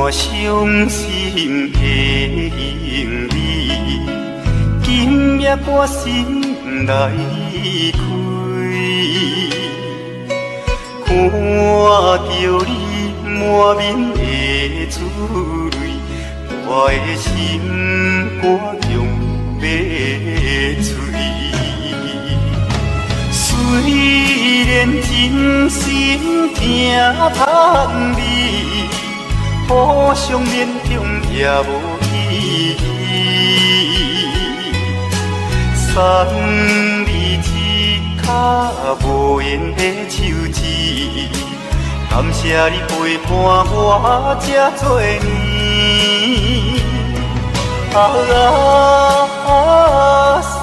我伤心的行李，今夜我心来开，看着你满面的珠泪，我的心肝强要碎。虽然真心疼痛你，互相勉强也无意义。送你一卡无言的手指，感谢你陪伴我这多年。心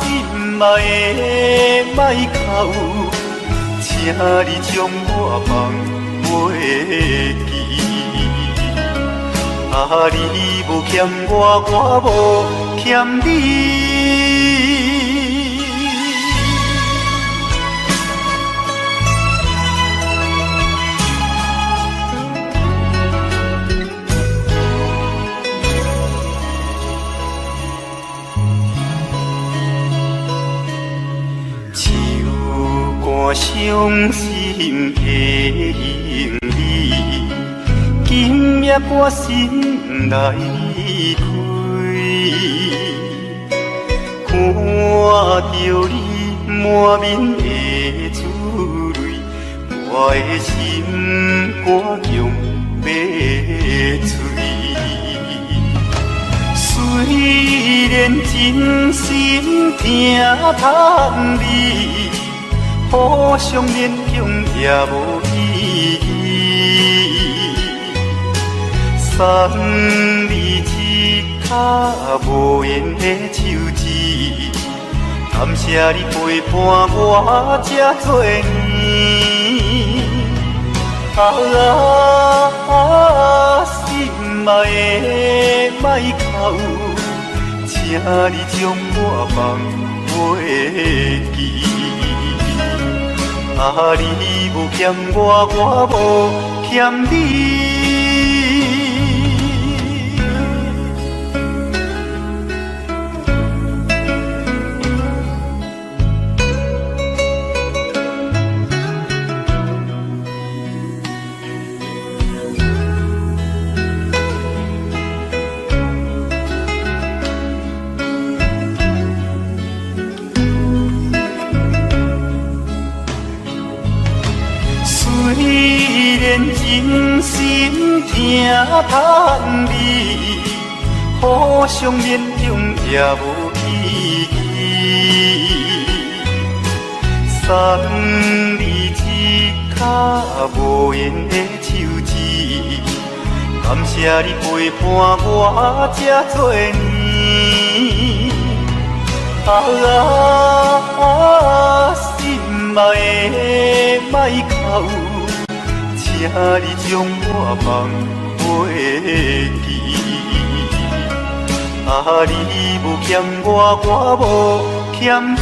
爱的莫哭，请你将我放袂记。你无欠我，我无欠你。伤心的行李，今夜我心来开，看着你满面的珠泪，我的心肝强要碎。虽然真心疼痛你，互相勉强也无意义。送你一卡无言的手指，感谢你陪伴我这多年。心爱的莫哭，请你将我放袂记。你无欠我，我无欠你。虽然真心疼痛你，互相勉强也无意义。送你一卡无言的手指，感谢你陪伴我这多年。心爱的莫哭，请你将我放袂记。你无欠我，我无欠你。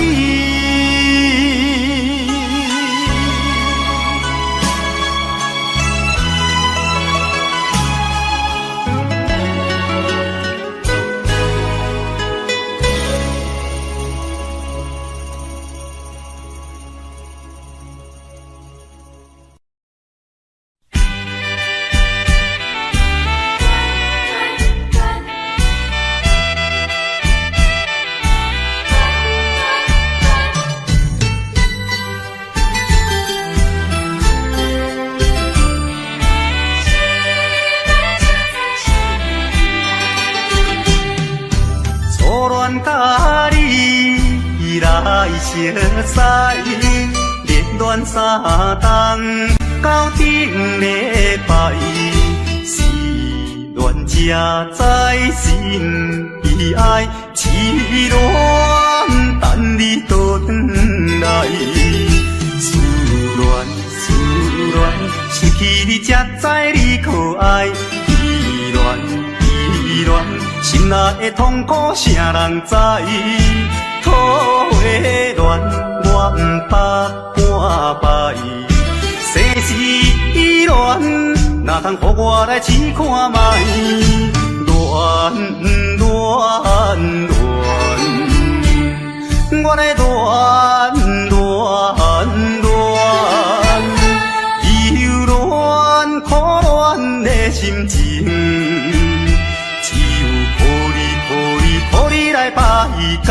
甲你来相识，热恋3冬到顶礼拜，是恋才知心意爱，痴恋等你倒转来，思恋失去你才知你可爱，依恋。心内的痛苦，啥人知？土的恋，我不捌半摆。世事恋，哪通予我来试看卖？恋恋恋，我来恋恋恋，忧恋苦恋的心情，只有抱你来排解。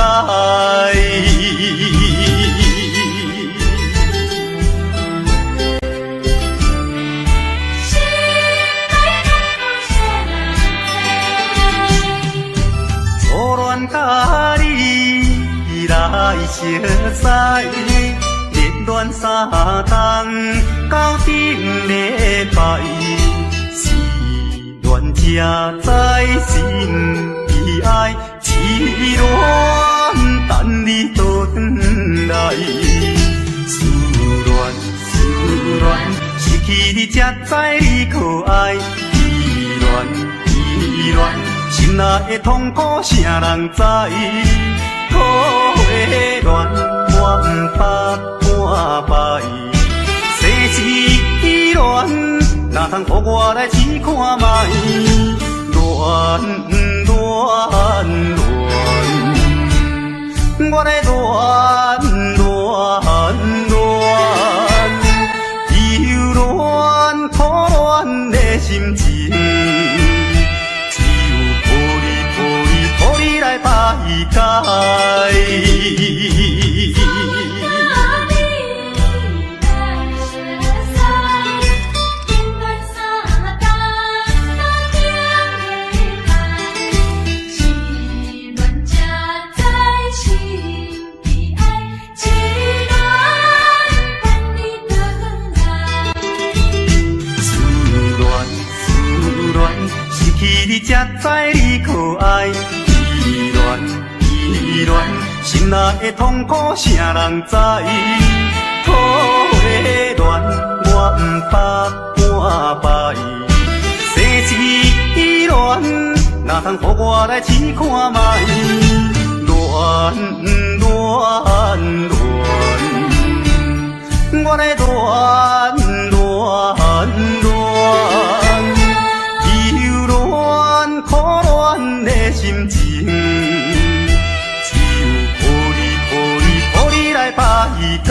甲你来相识，热恋三冬到顶礼拜，是恋才知心悲哀，痴恋等你倒转来，思恋失去你才知你可爱，依恋。心内的痛苦，啥人知？苦的恋，我不怕半摆。世事恋，哪通予我来试看卖？恋恋恋，我来恋恋恋，忧恋苦恋的心情。来排解。失去你才知你可爱。依恋，心内的痛苦，啥人知？苦的恋，我不怕半摆。世事恋，哪通予我来试看卖？恋恋恋，我来恋恋恋，忧恋苦恋的心情。来排解。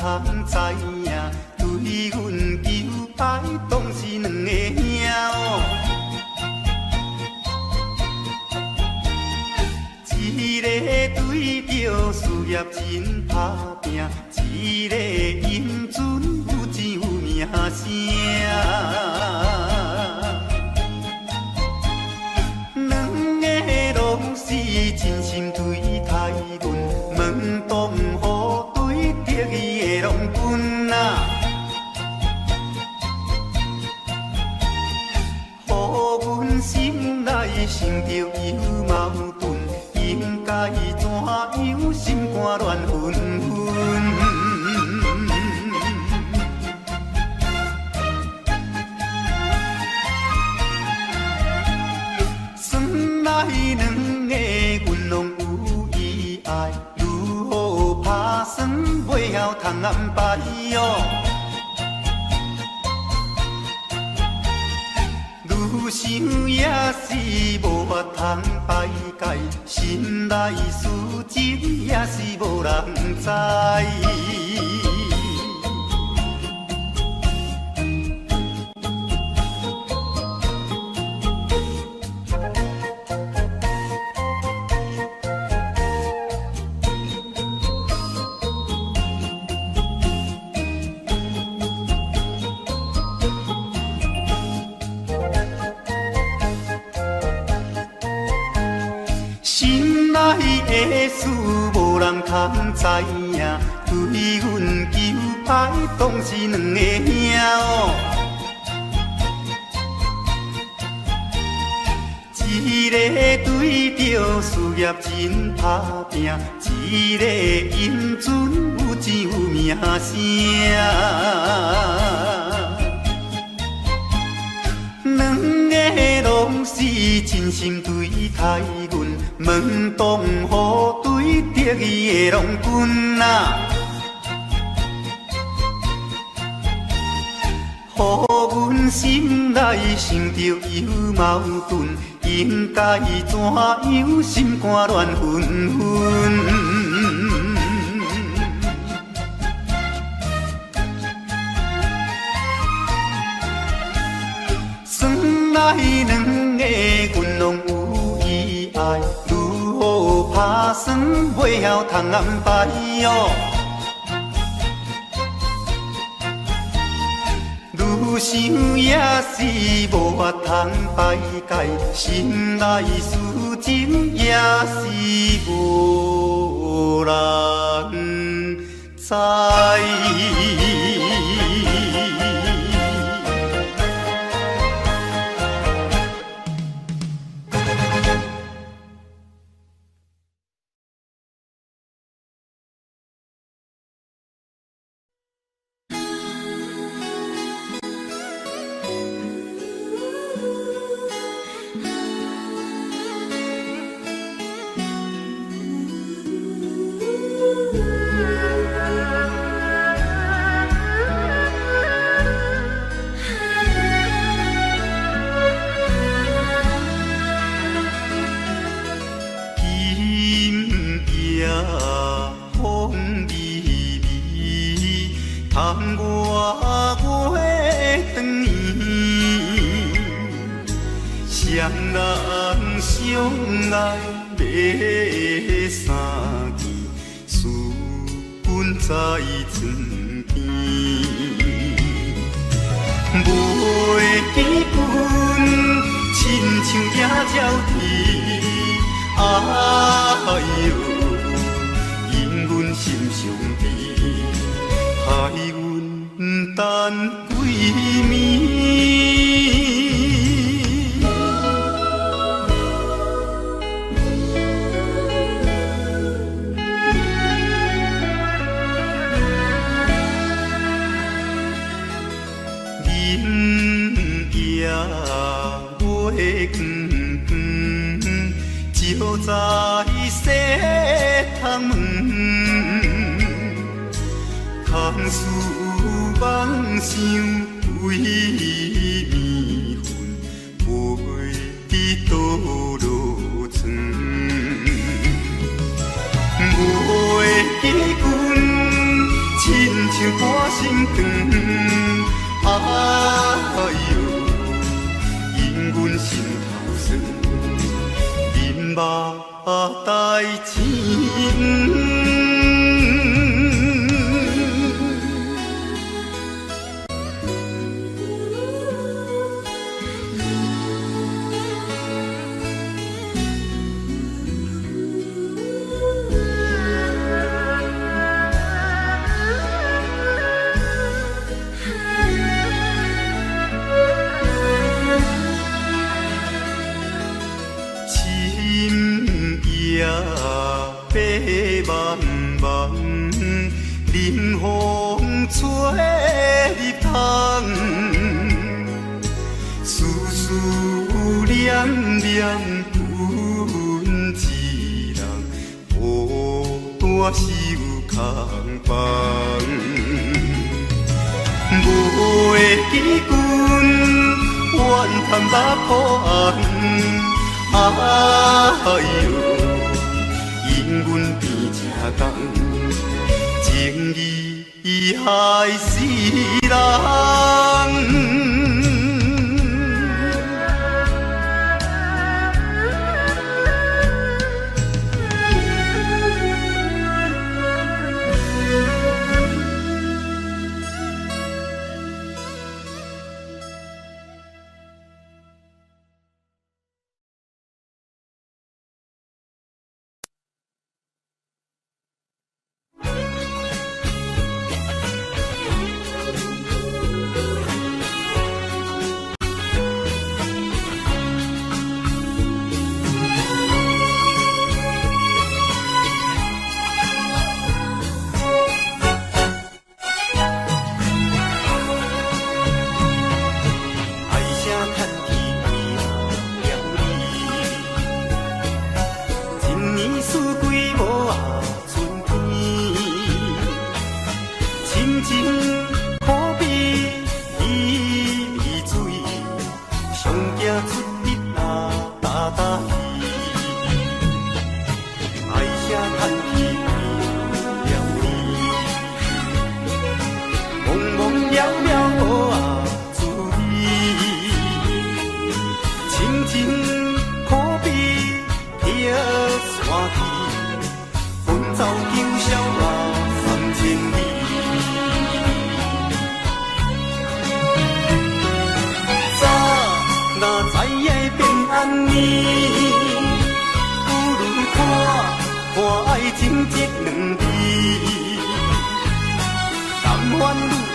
通知影，对阮求爱当是两个兄哦。一个对着事业真打拼，一个英俊有钱有名声。两个拢是真心对待阮，门当户对得意的拢分啊。乎阮心内生着有矛盾，应该怎样心肝乱纷纷？算来两个阮拢有意爱，如何打算袂晓通安排哦？愈想也是无法通排解，心内事情也是无人知。心内的事无人通知影，对阮求爱当是两个兄哦。一个对着事业真打拼，一个英俊有钱有名声。两个拢是真心对待阮，门当户对得意的拢分啊。乎阮心内生着有矛盾，应该怎样心肝乱纷纷？算来两个阮拢有意爱，如何打算袂晓通安排哦？愈想也是无法通排解，心内事情也是无人知。窗外月长圆，双人相爱要三更，思君在床边。袂记阮亲像野鸟啼，哎哟，因阮心上悲。害阮等几暝，日夜月光，照在西窗门。空思梦想为暝昏，袂记倒落床。袂记阮亲像想我心肠，哎呦，因阮心头酸，忍目代志。白茫茫，冷风吹入窗，思思念念阮一人，孤单是有空房。袂记阮怨叹目苦红，哎呦。因阮边这工，情义害死人。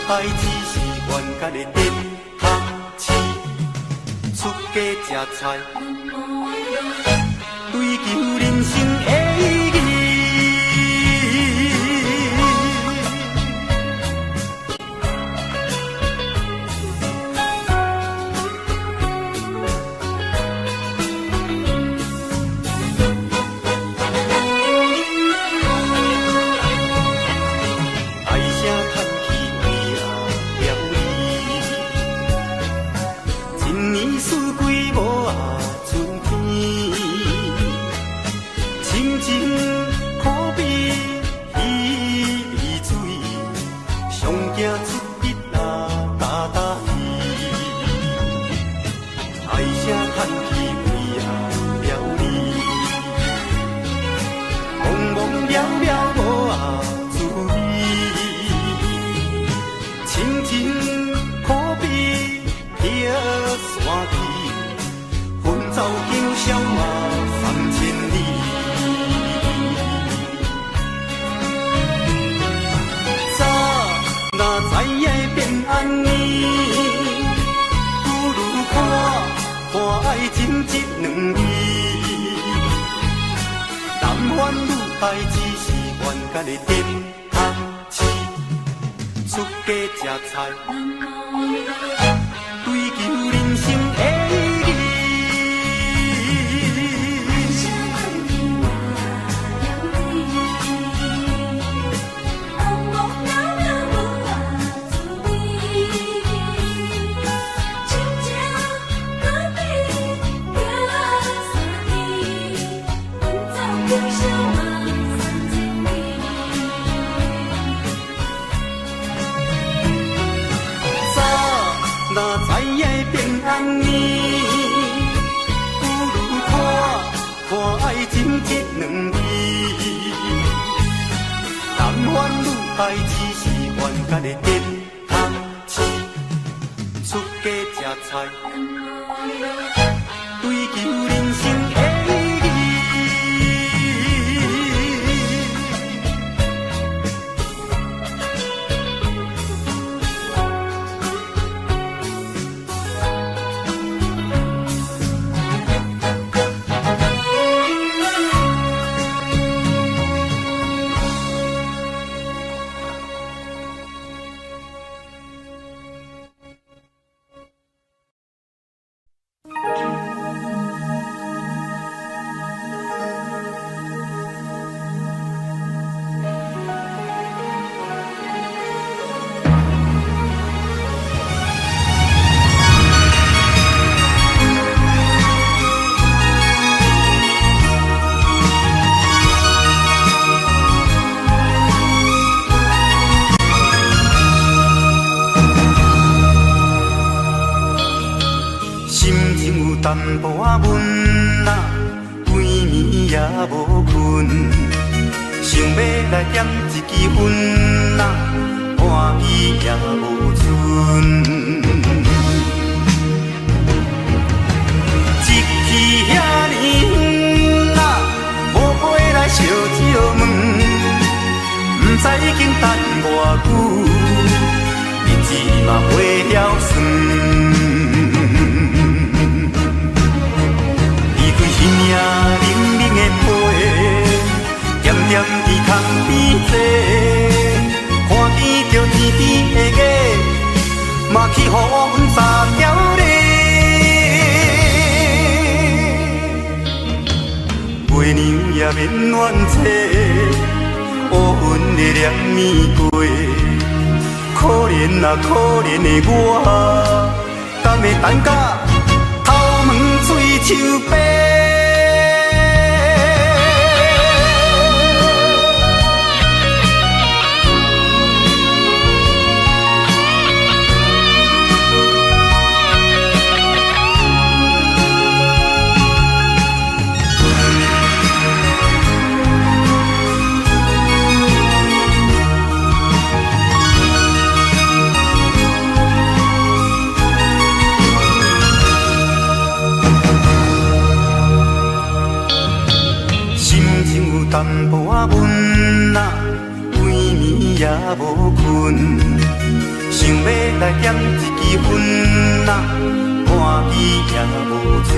爱只是冤家的电学市，出家吃菜，追求人生的意义。爱只是冤家的电学市，出家吃菜，追求人生的意义。爱只是冤家的结汤匙，出家吃菜，追求人生的意义。淡薄仔闷啊，规暝也无困，想要来点一支烟啊，半支也无剩。一去遐尼远啊，无飞来烧酒问，不知已经等偌久，日子嘛袂晓算。伊领冷冷的被，点点伫窗边坐，看见着天边的月，嘛去予阮撒娇咧。月娘也免怨嗟，乌云的凉暝过，可怜啊可怜的我，敢会等甲头毛水手白？淡薄仔闷啊，规暝也无困，想要来点一支烟啊，半支也无剩。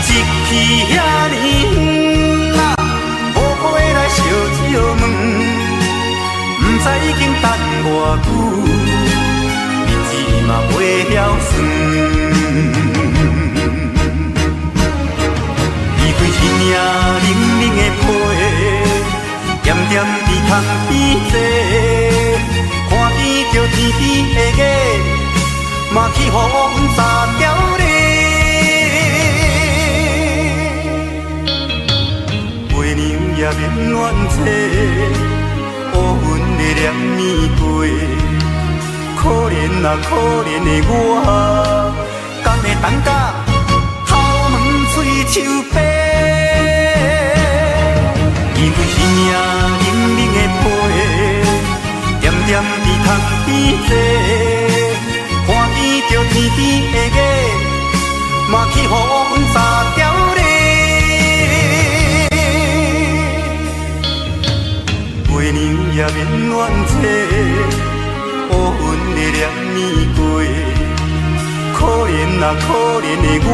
一去遐尼远啊，无飞来烧酒问，不知已经等偌久，日子嘛袂晓算。领冷冷的被，点点伫窗边坐，看见着天边的月，嘛去予阮撒娇咧。月娘也免怨嗟，乌云的凉暝过，可怜啊可怜的我，敢会等甲头毛水手白？伊为伊领冷冷的被，点点伫窗边坐，看见着天边的月，嘛去予阮撒娇咧。月娘也免怨嗟，乌云的凉暝过，可怜啊可怜的我，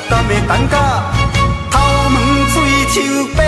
敢会等甲头毛水手白？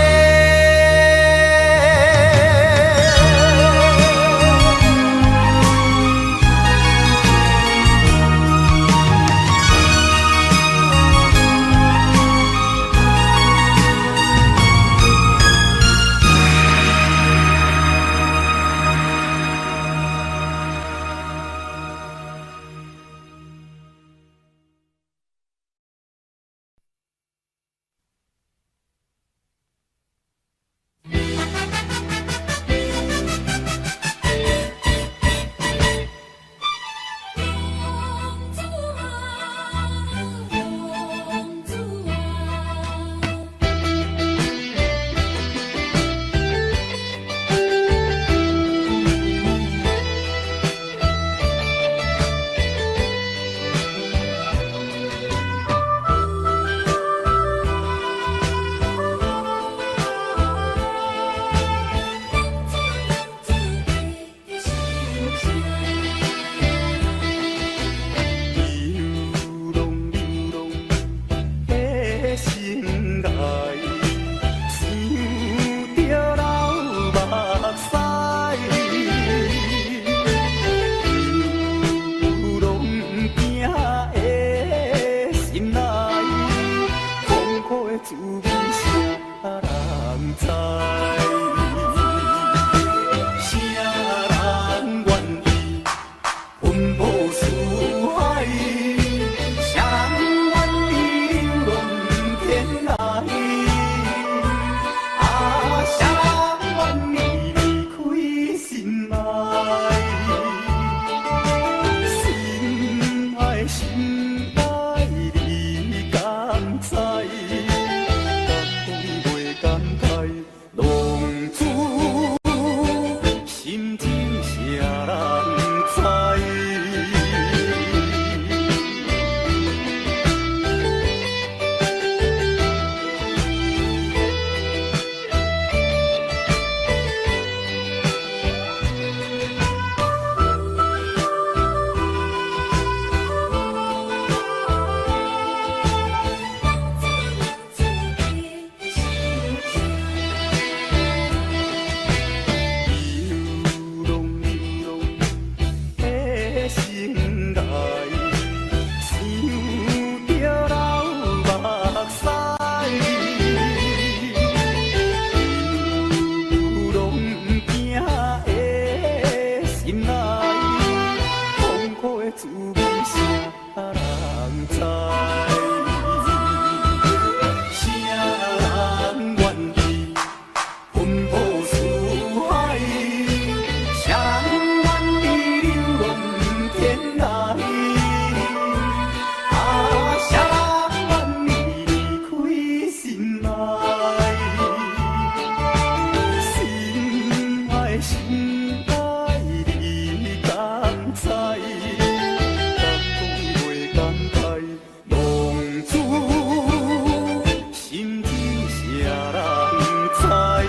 子，心情谁人知？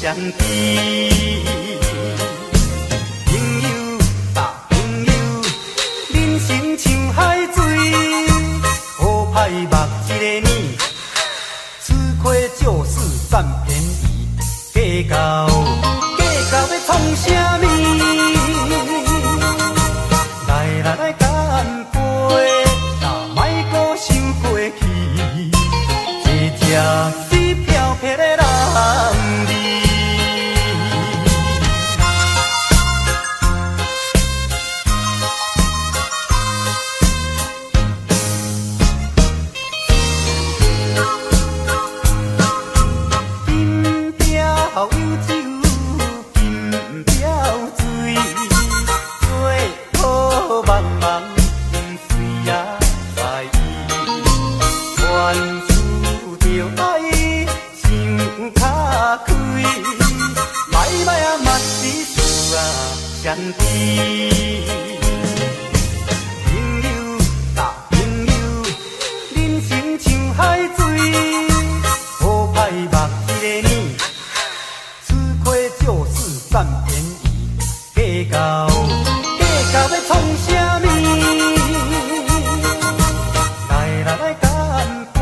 相知。朋友啊朋友，人生像海水，好歹目一个年，吃亏就是占便宜，计较要创啥物？来干杯，若莫搁想过去，一只水飘撇的人儿。金雕有酒，金雕水。茫茫水也在意，愿输着爱想较开，歹歹啊嘛是事啊相知。朋友啊朋友，人生像海水，好歹目一个年，吃亏就是占便宜，计较要创啥物？来干杯，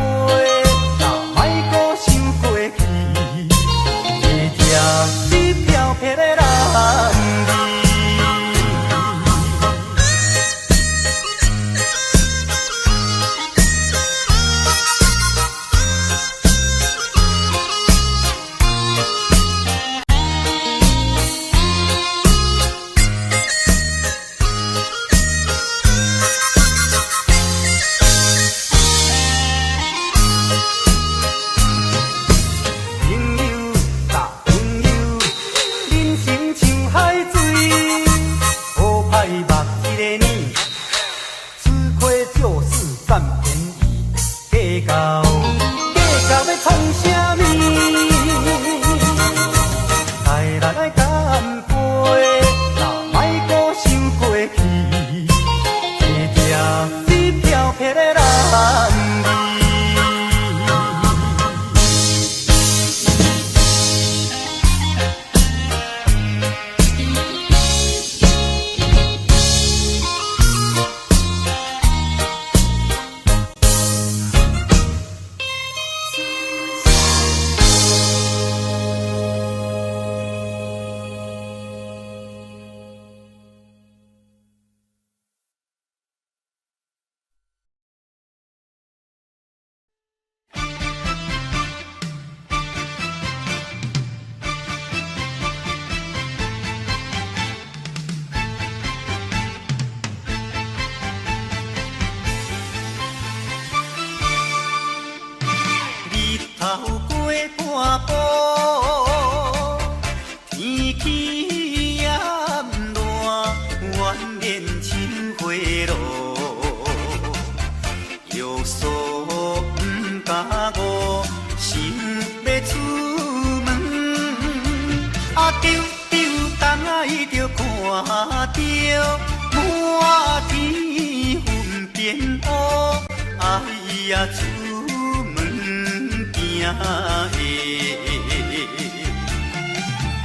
若莫搁想过去，一只水飘撇的人儿。占便宜，计较要创啥物？来干杯，若莫搁想过去，一只水飘撇的人儿。头过半步，天气炎热，怨念像花落，约束不敢误，想要出门，丢东爱着看着满天云变乌，哎呀出门行的。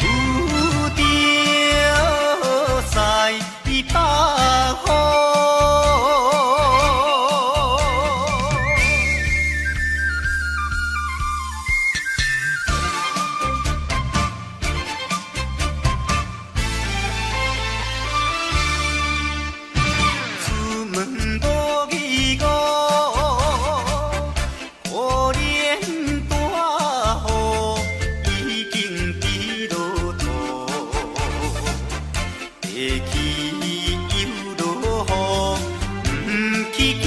有着西北风。出门无义务，可怜大雨已经滴落土，会去又落雨，不去惊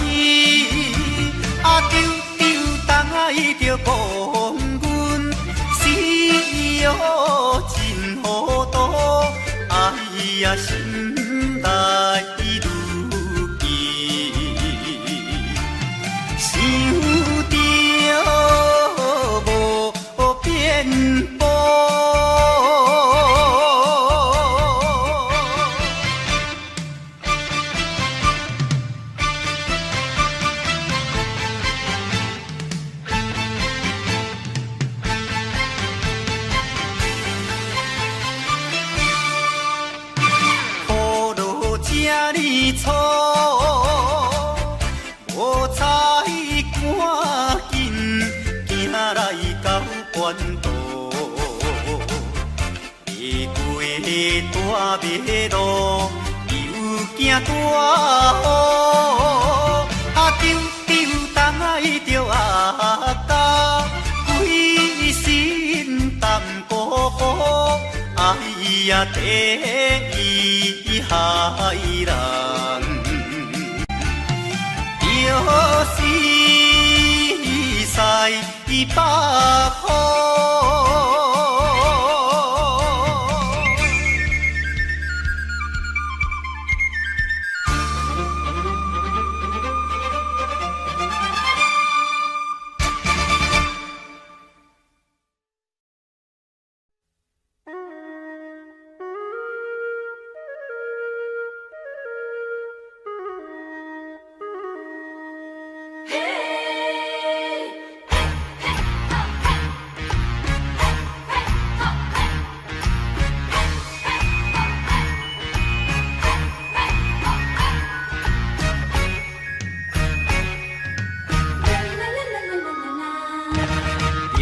伊，丢东爱着讲阮死哦真糊涂，哎呀心内愈急，想着无变步。道，越过大马路，又行大雨，丢东来着阿家，规身淡薄薄，哎呀，第一害人。就是西北风。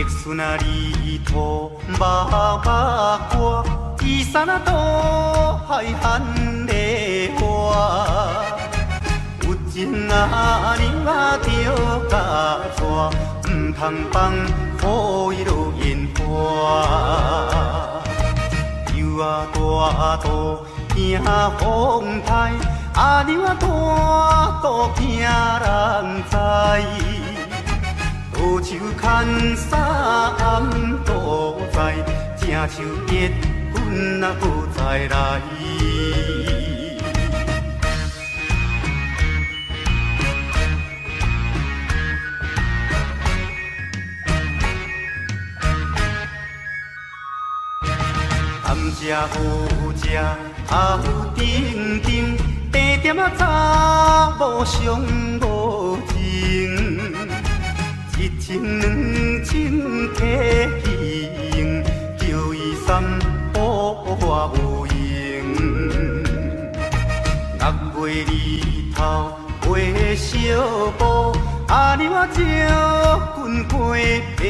孙啊，离土马歌，衣衫啊都海罕的花。有情啊，娘啊着甲带，唔通放雨伊落烟花。油啊大肚惊风台，阿娘啊大肚惊人知。无手牵衫暗倒在，正手结婚啊不再来。甘蔗好食，后顶顶，茶店啊查某上无情。一情两情提起用，叫伊三宝我有用。6月日头月小布，阿娘啊招军过白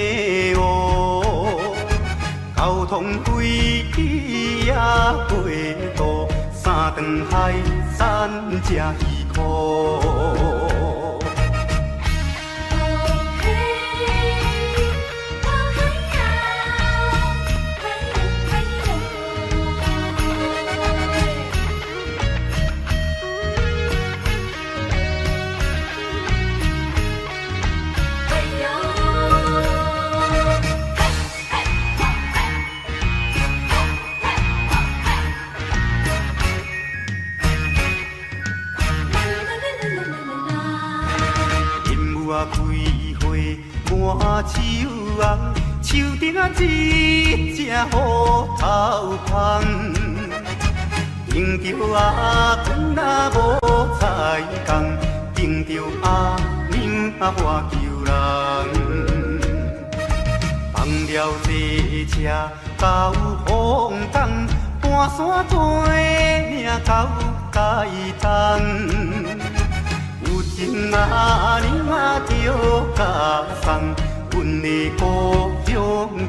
乌。交通费也过度，3顿海产才2箍。满手红，手顶啊一只虎头蜂，盯着阿公啊无彩工，盯着阿娘啊我求人。放了这车到风港，半山做命到街东。有情啊娘啊着甲送，阮的故乡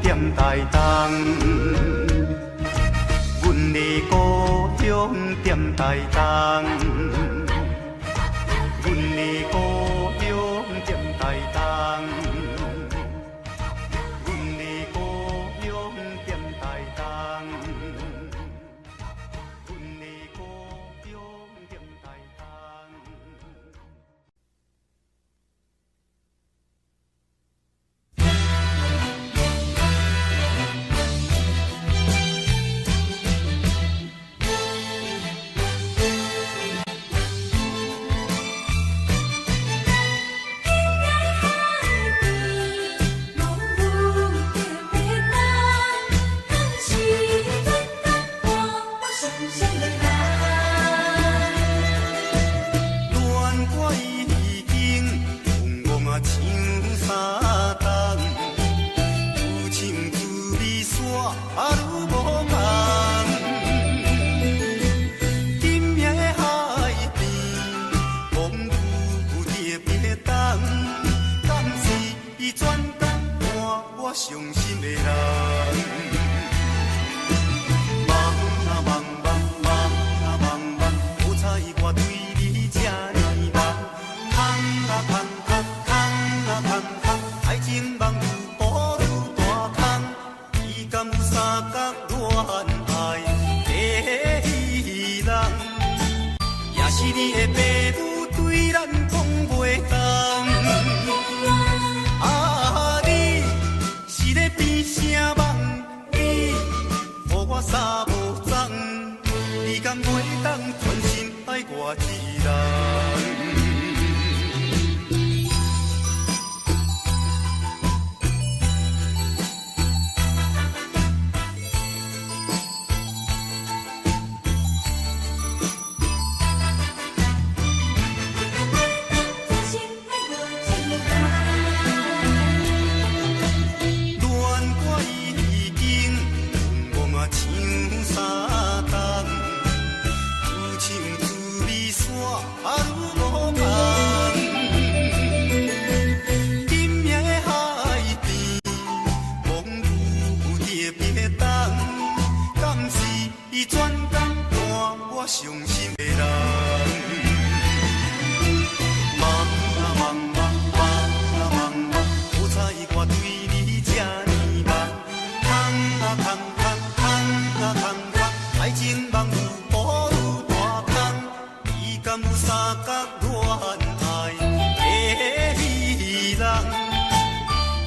踮台东。阮的故乡踮台东。阮的故乡踮台东。阮的故乡踮台东。阮的故乡踮台东。我伤心的人。梦啊梦梦梦啊梦梦，好彩我对你这呢梦，空啊空空空啊空空，爱情梦愈补愈大空，伊敢有三角恋爱第二人，也是你的爸母对咱讲袂动。我三无脏，你敢袂当全心爱我一人？伤心的人，梦啊梦梦梦啊梦梦，好彩我对你这呢梦，空啊空空空啊空空，爱情梦愈补愈大空，伊敢有三角恋爱第二人，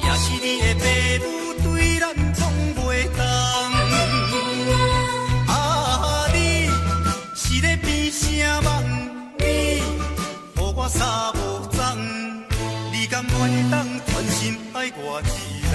也是你的爸母对咱讲袂动。啥梦你，予我三无脏，你敢袂当全心爱我一人？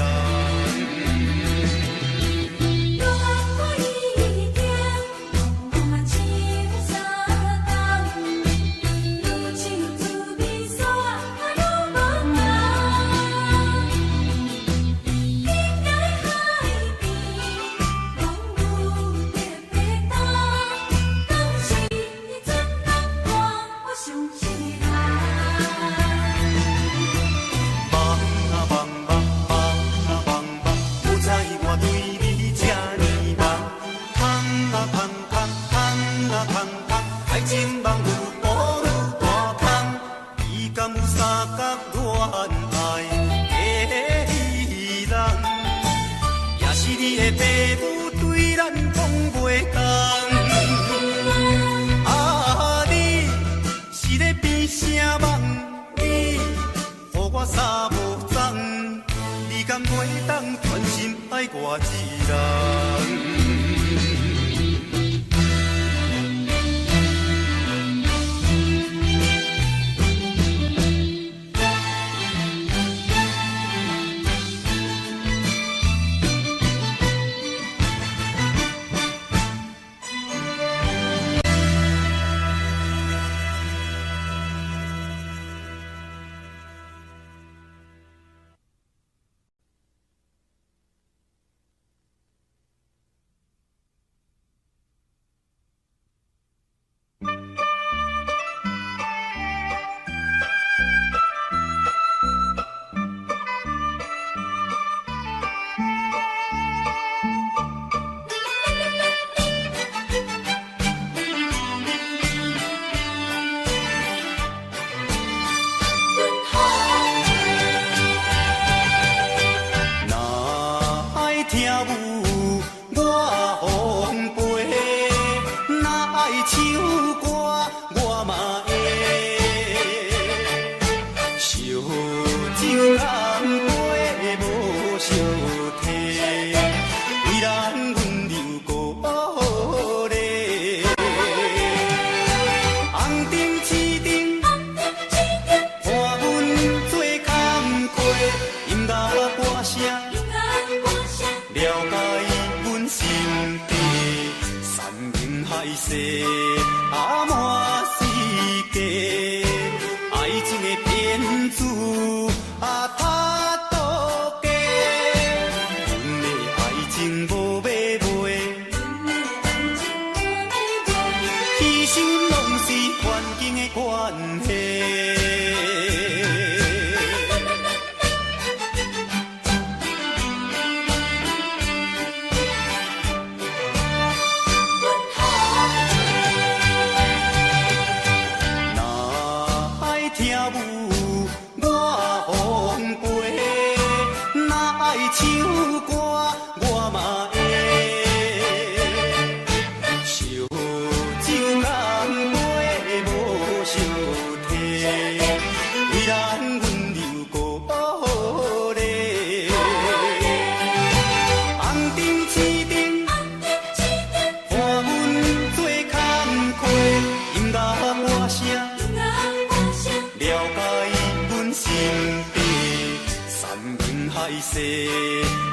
三无脏，你敢袂当全心爱我一人？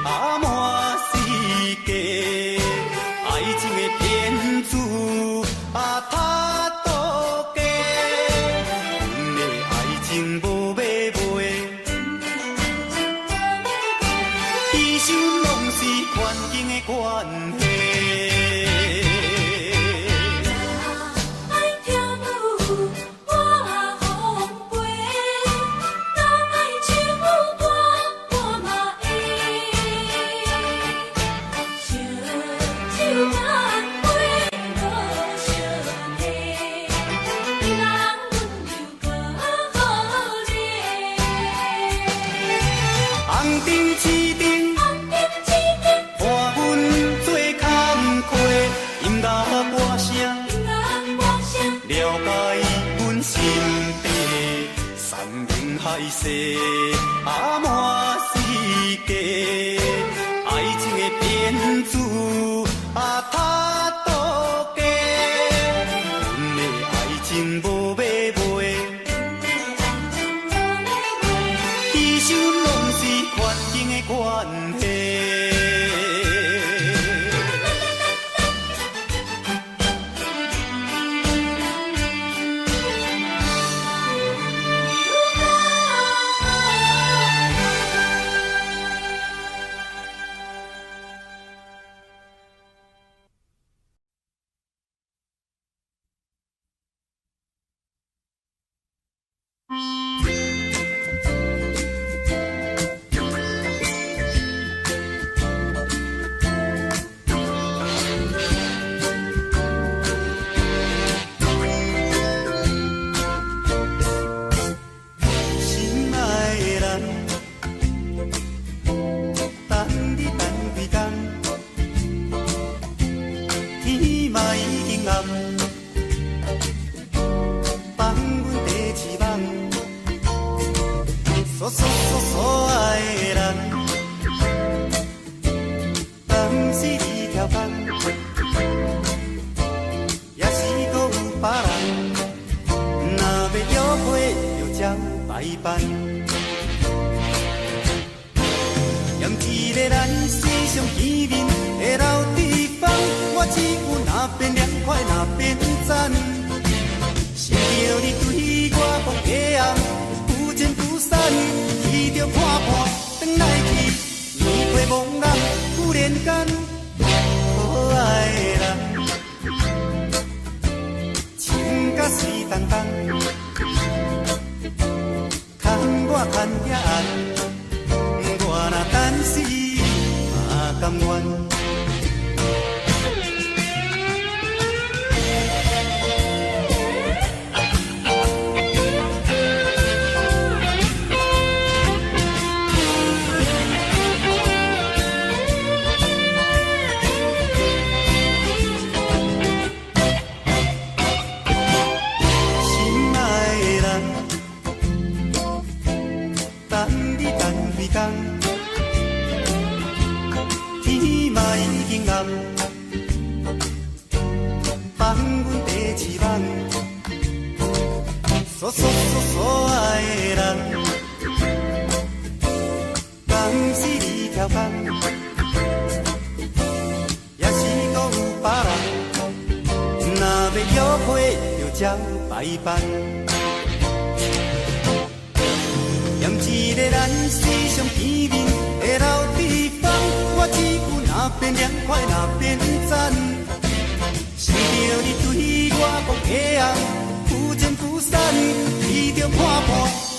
啊满世界，爱情的骗子啊他多假，阮的爱情无买卖，伊想拢是环境的关系。海誓啊满世界，爱情的骗子啊他多假，阮的爱情无买卖，伊想拢是环境的关系。所爱的人，当时你跳工，也是搁有别人。若要约会，就照排班。嫌一个咱时常见面的老地方，我只有那边凉快那边赞。想着你对我讲的暗，不见不散。伊着看看，转来去，年岁茫然，忽然间，可爱的人，情甲水动动，牵我牵遐暗，我若等死嘛甘愿。天嘛已经暗，放阮第一梦，所爱的人，当时你跳工，也是搁有别人，若要约会就照排班。嫌一个咱时常见面的老地方，我只有那边凉快那边赞。想着你对我讲的暗，不见不散，伊着看看，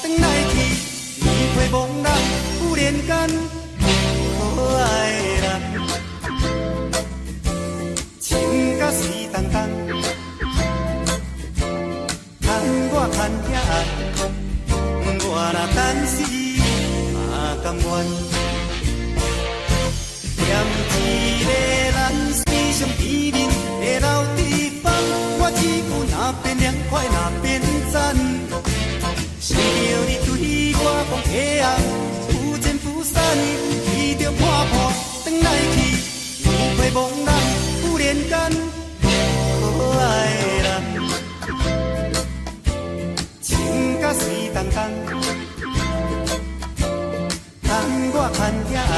转来去，年岁茫然，忽然间，可爱的人，情甲水动动，牵我牵遐暗。我若等死嘛甘愿，嫌一个咱时常见面的老地方，我只有那边凉快那边赞。想着你对我讲的暗，不见不散，伊着看看，转来去，年岁茫然，忽然间，可爱的人，情甲水动动。牵我牵遐暗，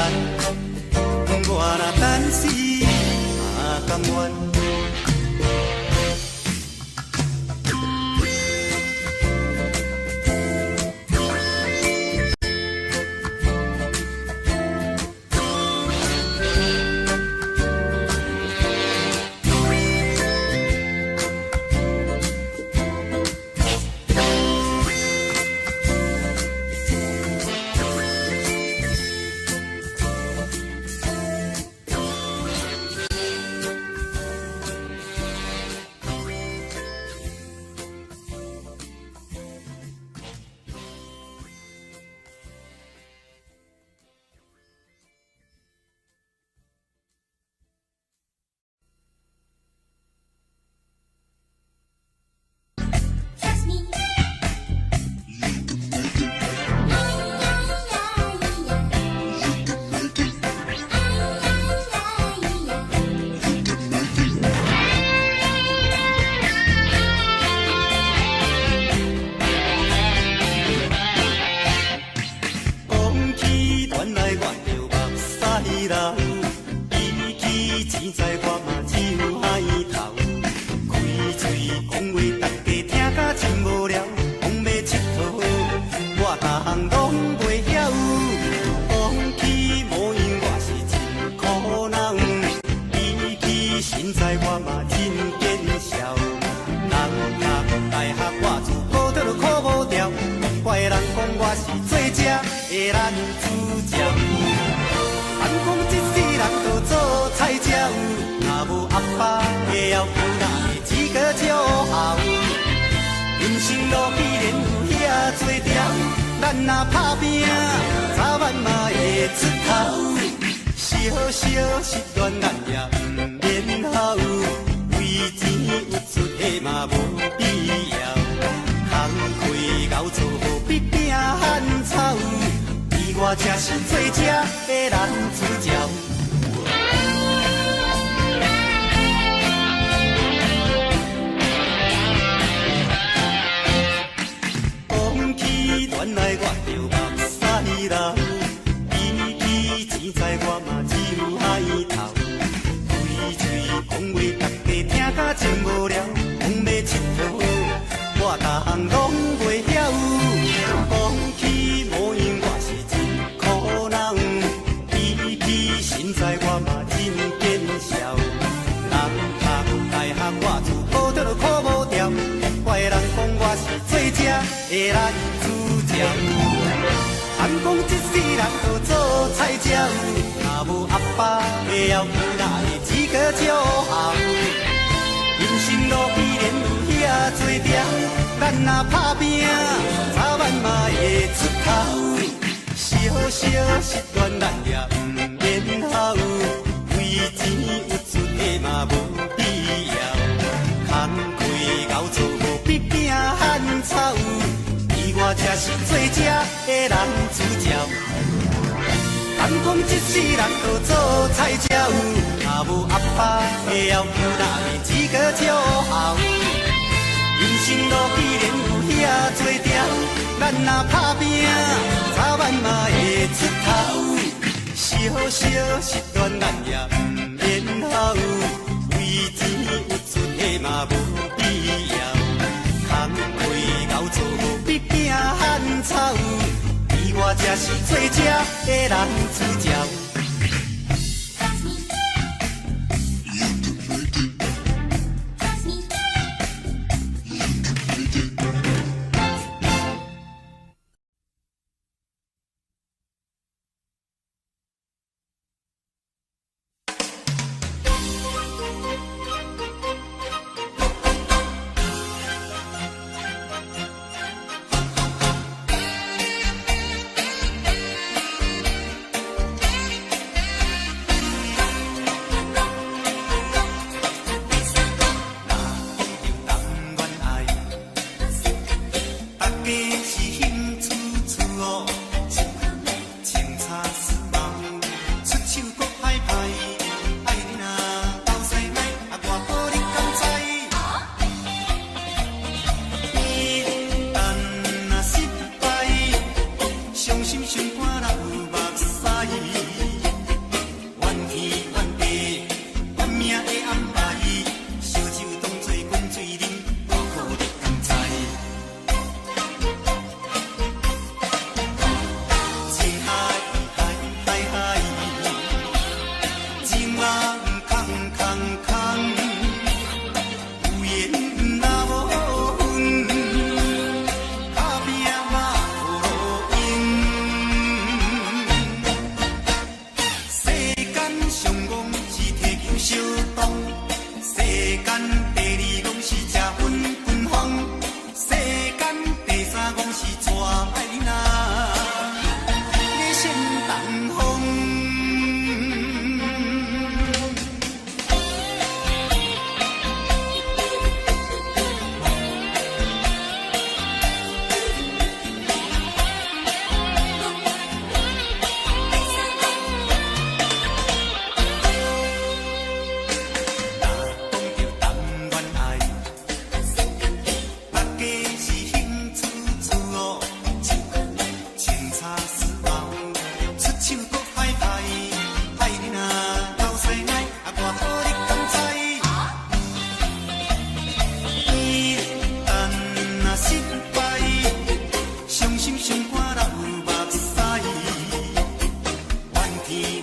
我若等死嘛甘愿。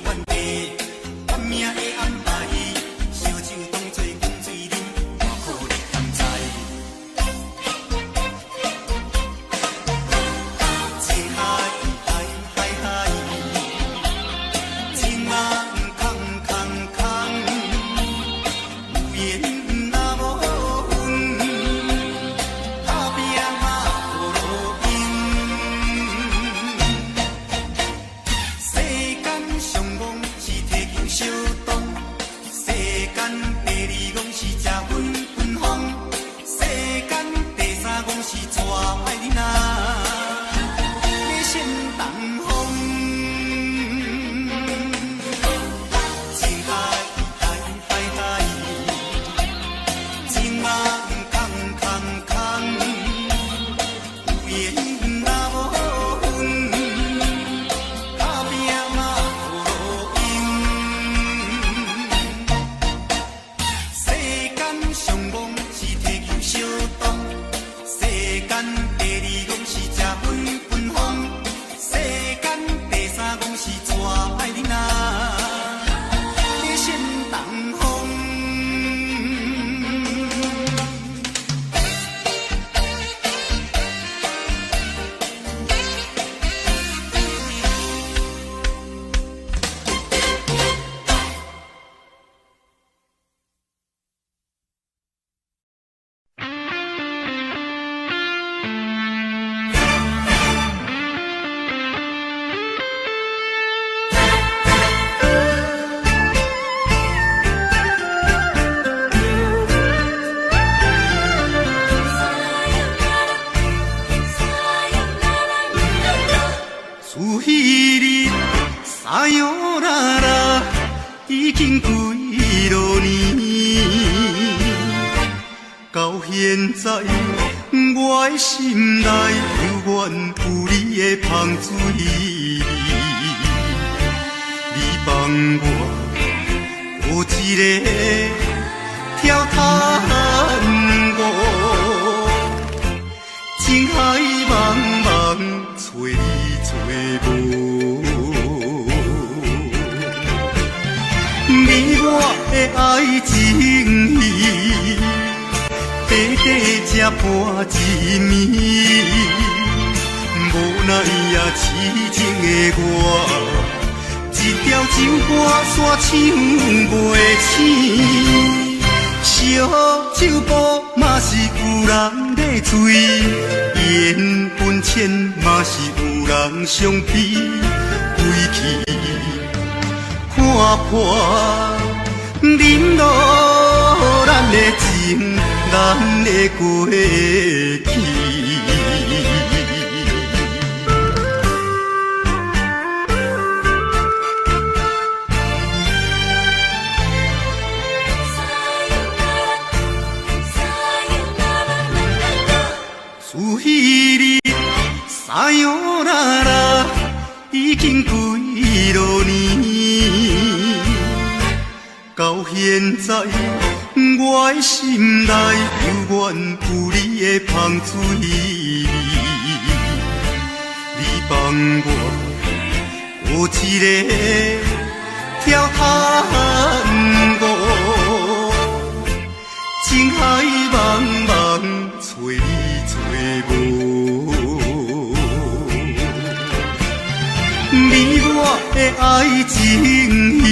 怨地，怨命的安排，烧酒当作滚水啉，偌苦你甘知？情海海海海，情嘛空空空，有缘若无份，打拼嘛无路用。世间上戆是提球相当，世间第二戆是食分分风，世间第三戆是娶歹囡仔，你心东风。情海海海海，情嘛空空空，有缘若无份，打拼嘛无路用。世间上戆是提球相当，世间第二戆是食分分风，世间第三戆是娶歹囡仔，你心东风。有彼日撒哟啦啦，已经几落年。到现在，我的心内犹原有你的香水味。你帮我有一个跳探我，情海茫茫找你找无。你我的爱情戏，短短才半一暝，无奈也痴情的我，一条情歌线唱袂醒。烧酒煲嘛是有人在醉，缘分浅嘛是有人相比，归去看破，忍落咱的情，咱的过去。有彼日撒哟啦啦，已经几落年。到现在，我的心内犹原有你的香水味。你帮我有一个跳探我，情海茫茫找你找无。你我的爱情戏，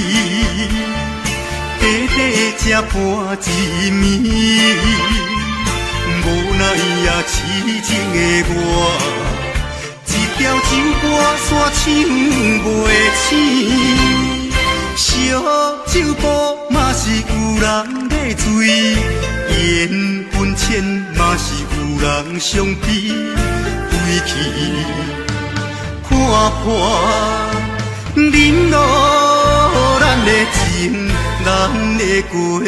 短短才半一暝，无奈也痴情的我，一条情歌线唱袂醒。烧酒煲嘛是有人在醉，缘分浅嘛是有人相比，归去看破，忍落咱的情，咱的过去。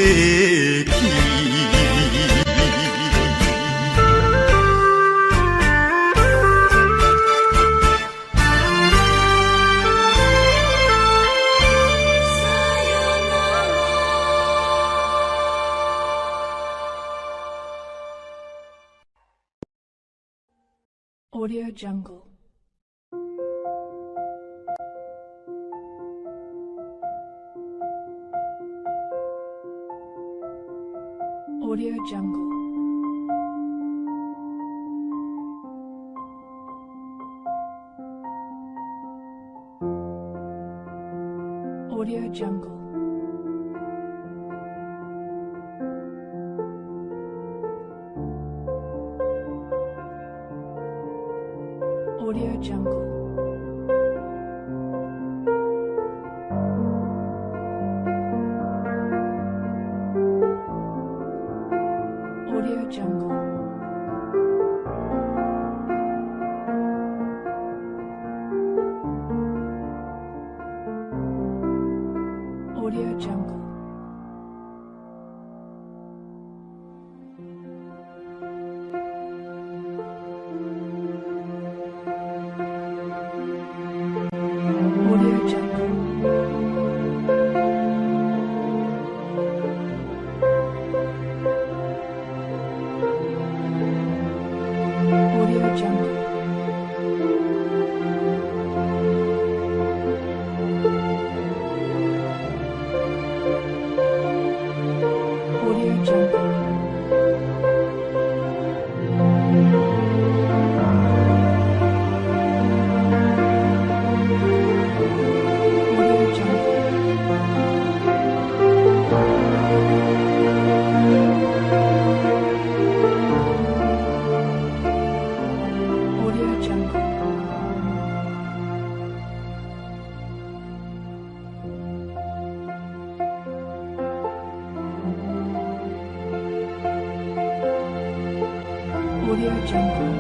Audio Jungle. Audio Jungle. Audio Jungle. Audio Jungle. Audio Jungle. Audio Jungle. Audio Jungle. Audio Jungle. Audio Jungle. Audio Jungle. Audio Jungle.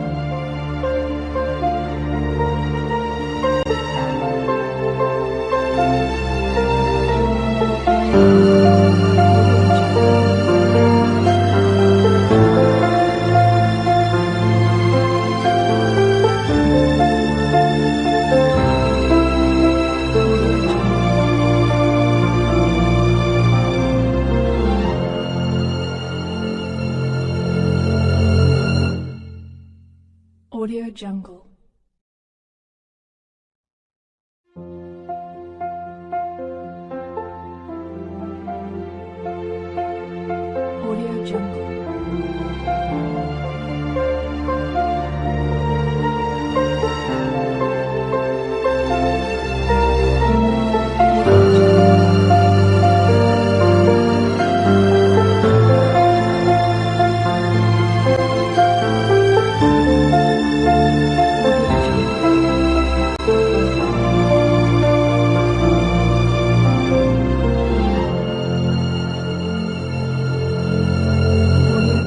Audio Jungle. Audio Jungle. Audio Jungle. Audio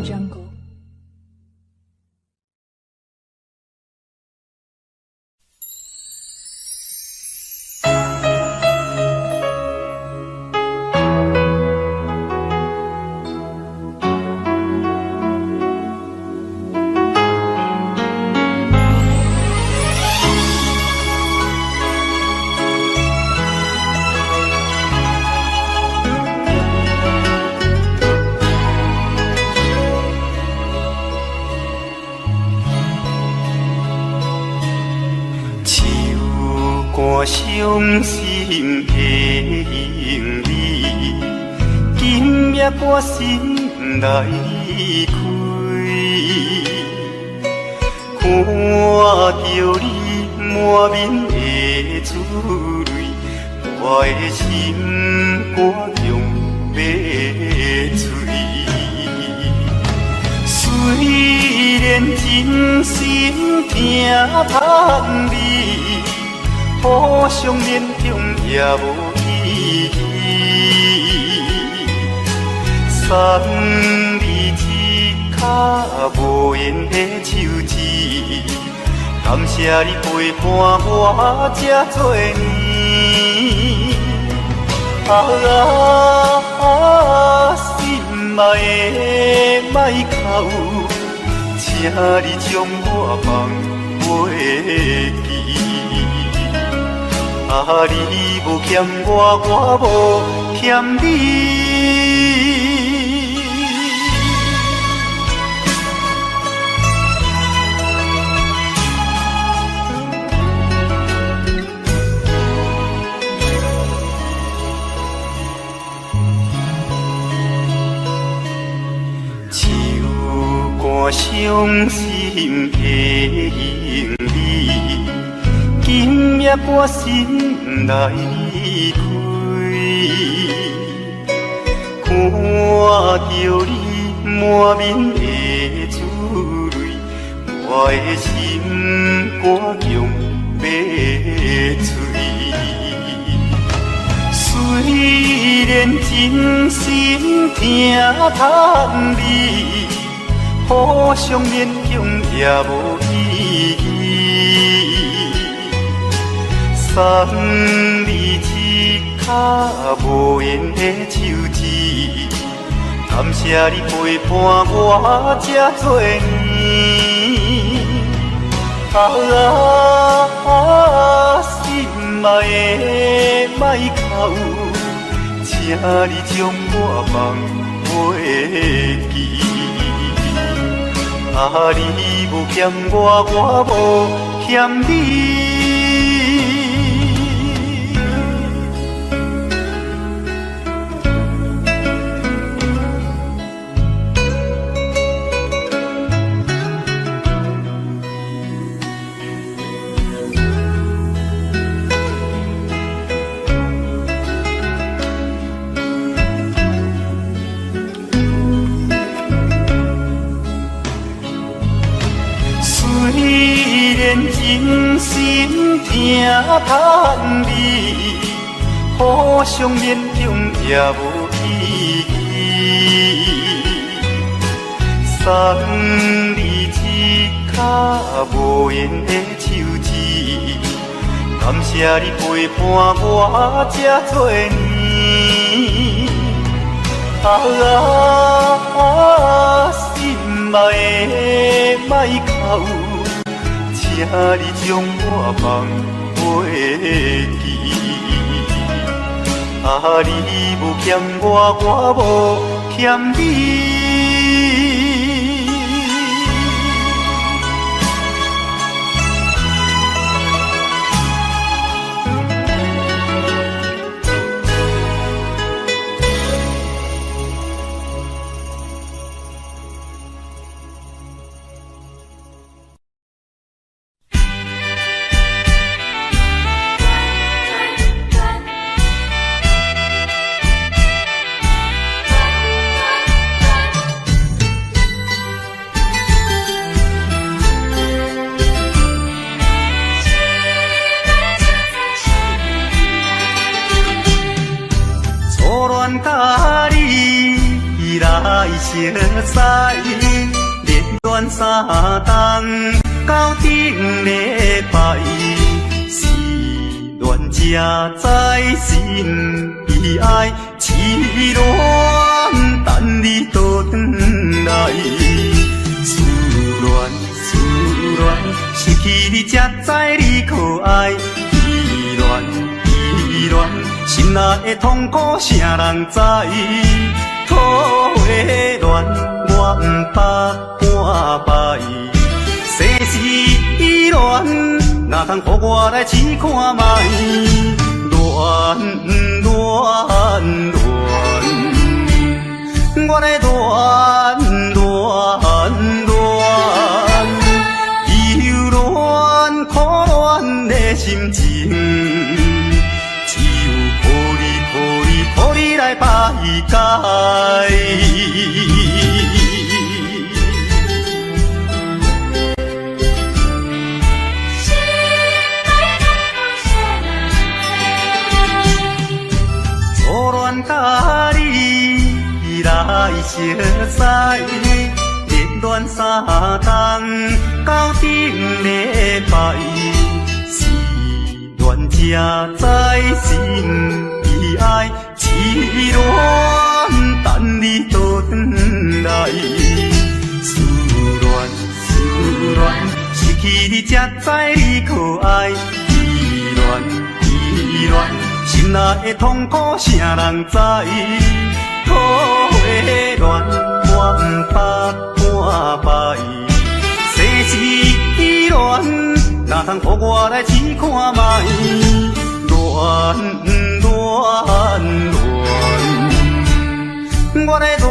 Jungle.我伤心的行李，今夜我心来开，看着你满面的珠泪，我的心肝中要碎。虽然真心疼盼你，互相勉强也无意义。送你一卡无言的手指，感谢你陪伴我这多年。心爱的莫哭，请你将我放袂记。你无欠我，我无欠你。伤心的行李，今夜半醒来离开，看着你满面的珠泪，我的心肝强要碎。虽然真心疼叹你，互相勉强也无意义。送你一卡无言的手指，感谢你陪伴我这多年。心爱的莫哭，请你将我放袂记。你无欠我，我无欠你。虽然真心疼叹你，互相勉强也无意义。送你一卡无言的手指，感谢你陪伴我这多年。心爱的莫哭，请你将我放袂记。你无欠我，我无欠你。甲你来相识，连断三冬到顶礼拜，是恋才知心意爱，痴恋等你倒转来，思恋失去你才知你可爱，依恋。心内的痛苦，啥人知？土花恋，我不捌半摆。世事恋，哪通予我来试看卖？恋，我来恋，忧恋苦恋的心情。予你来排解。初恋甲你来相识，连恋三冬到顶礼拜，是恋才知心意爱。痴恋等你倒转来，思恋失去你才知你可爱，依恋心内的痛苦，啥人知？土花恋，我不捌半摆。世事恋，哪通予我来试看卖？恋。我来恋。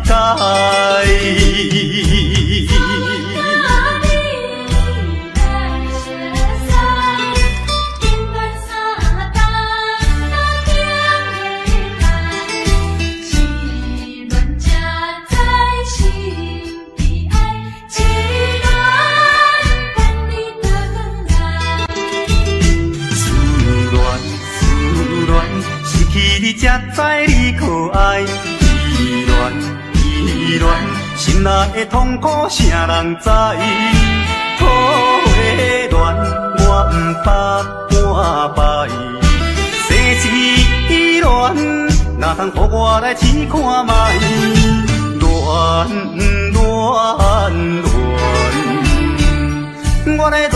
解。你才知你可爱，依恋，心内的痛苦谁人知？土的恋，我不捌半摆。世事恋，哪通予我来试看卖？恋，我来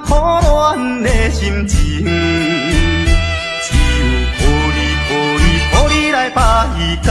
苦恋的心情，只有予你来排解。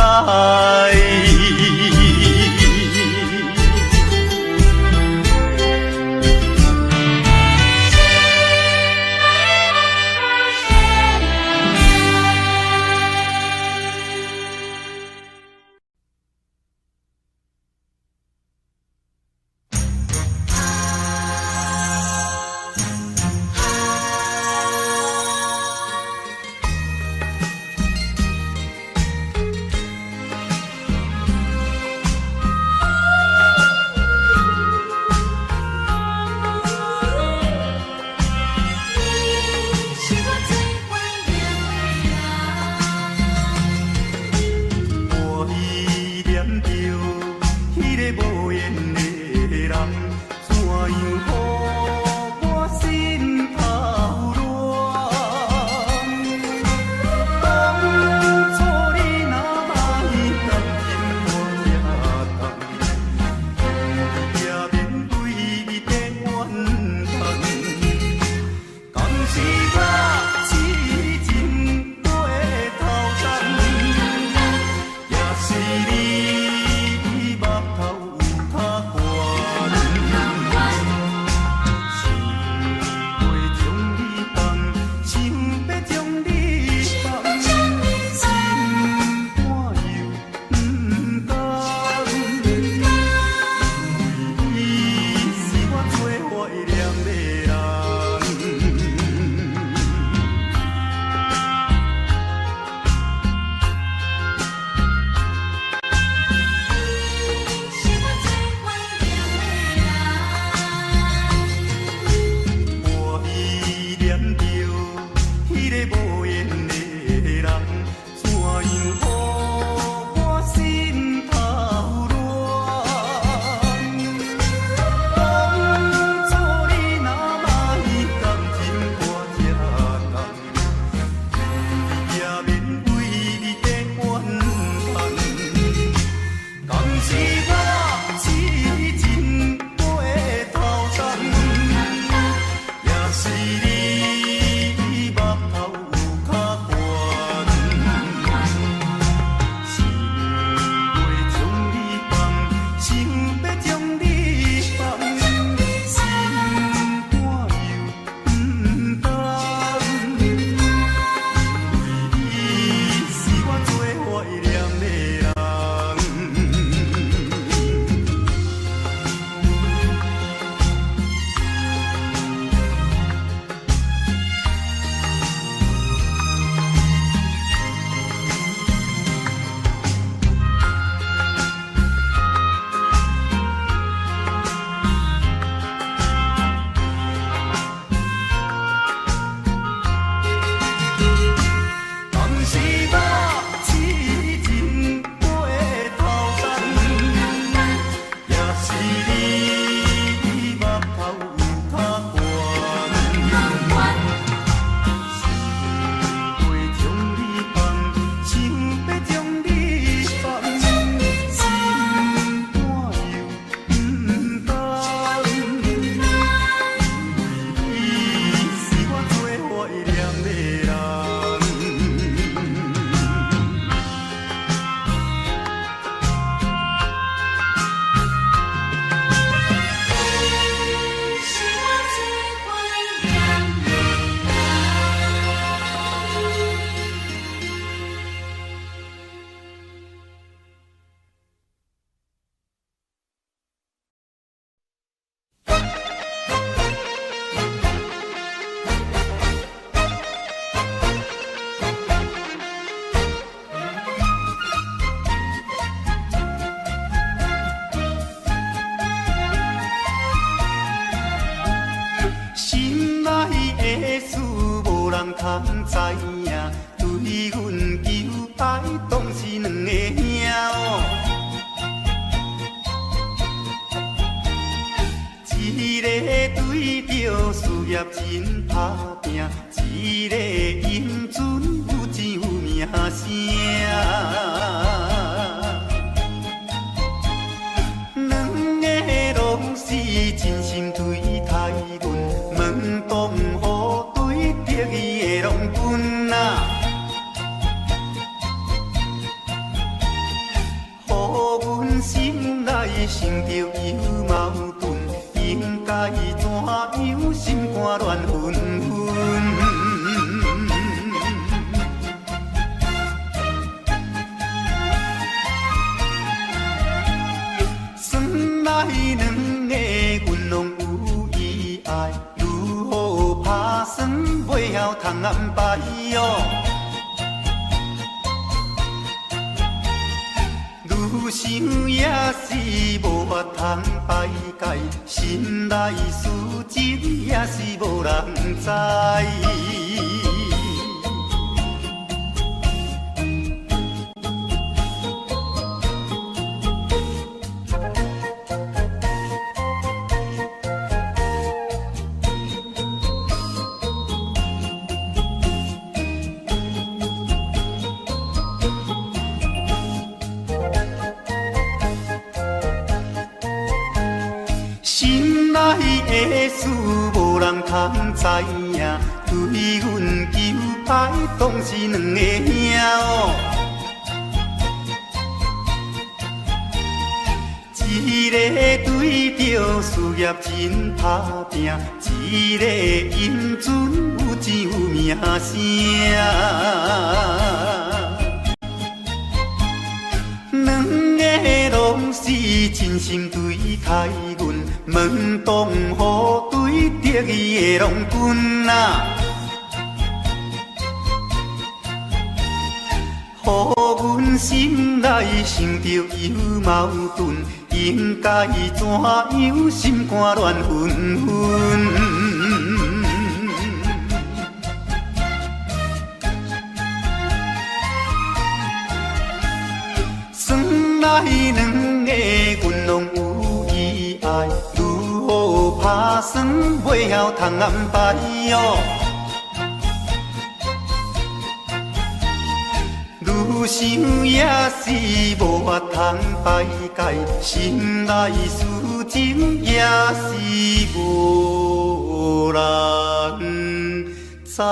通知影，对阮求爱当是两个兄哦。一个对着事业真打拼，一个英俊有钱有名声。两个拢是真心对待阮，门当户对得意的拢分啊。予阮心内生着有矛盾，应该怎样心肝乱纷纷？算来两个阮拢有意爱，如何打算袂晓通安排哦？愈想也是无法通排解，心内事情也是无人知。心内的事无人通知影，对阮求爱当是两个兄哦。一个对着事业真打拼，一个英俊有钱有名声。两个拢是真心对待阮，门当户对得意的拢分啊。予阮心内想着有矛盾，应该怎样心肝乱纷纷？算来两个阮拢有意爱，如何打算袂晓通安排哦？愈想也是无法通排解，心内事情也是无人知。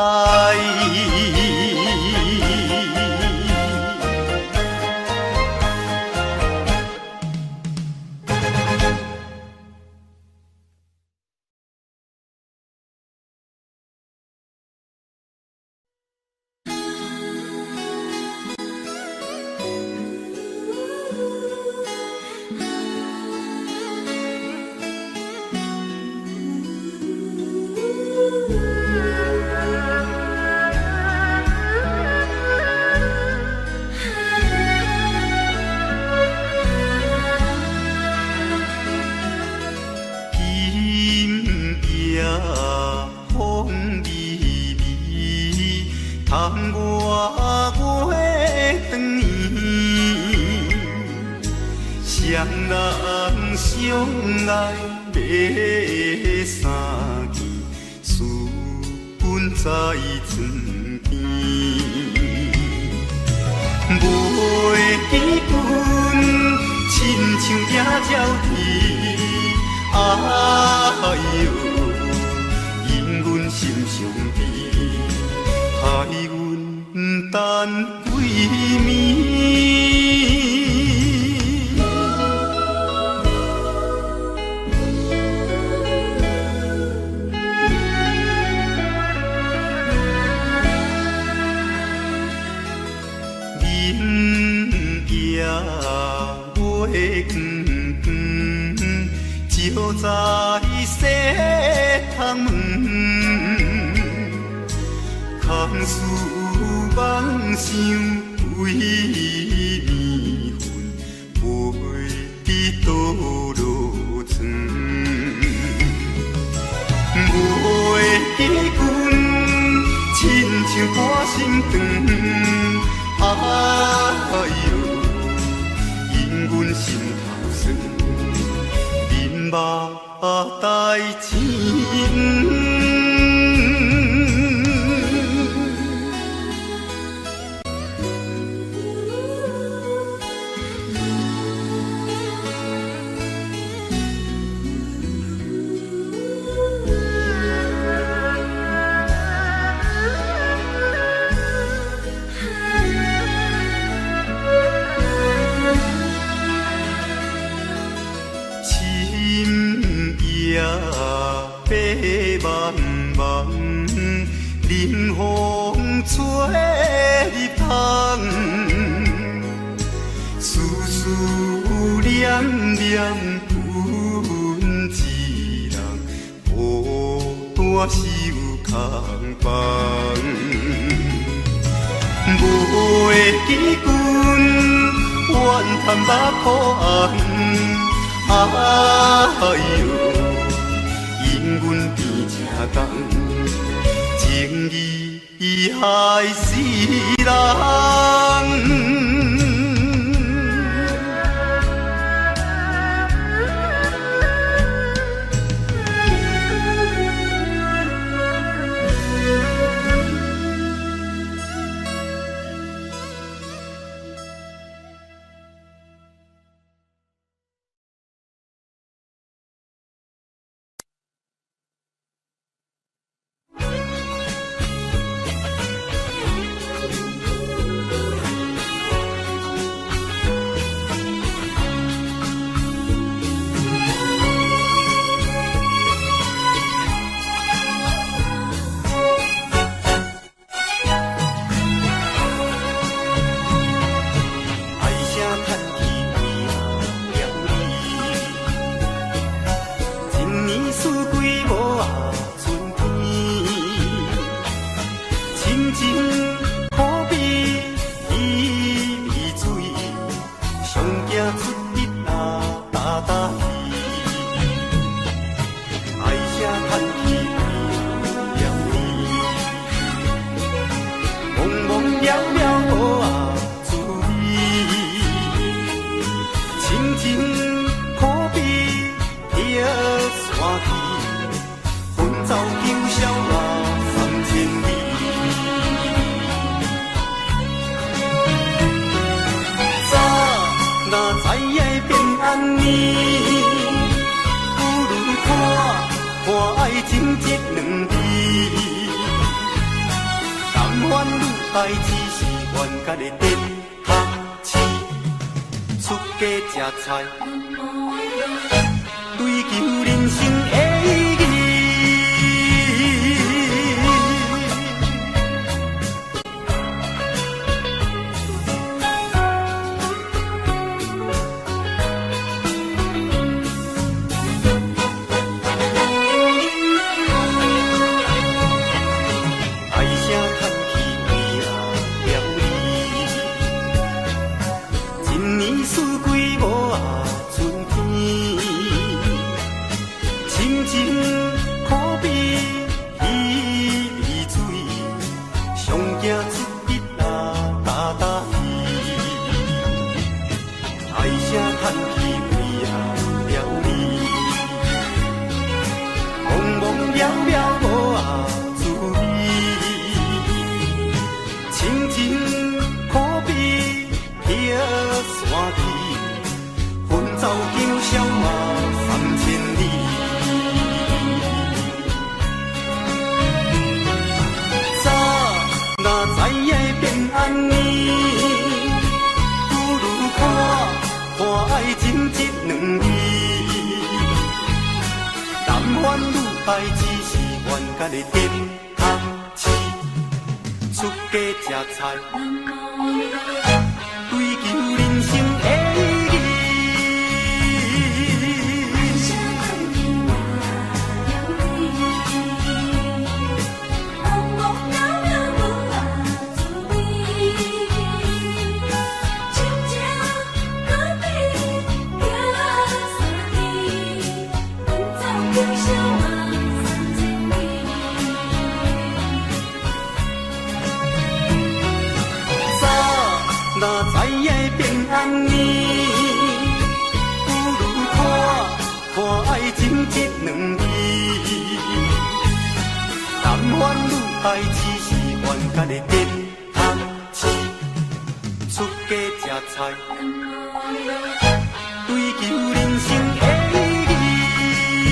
窗外月长圆，双人相爱要三更，思君在床边。袂记阮亲像野鸟啼，哎呦，因阮心伤悲。害阮等几暝，人夜月光，照在西窗门。空思梦想为迷魂，袂记倒落床。袂记阮亲像歌声长，哎呦，因阮心头酸，忍目代情。白茫茫，冷风吹入窗，思思念念阮一人，孤单守空房。袂记阮怨叹目苦红，哎呦。因阮边这工，情义害死人。代志是冤家的电学市，出家吃菜，追求人生的意义。代志是冤家的电学市，出家吃菜，追求人生的意义。两支。男欢女爱，只是冤家的结合市。出家吃菜，追求人生的意义。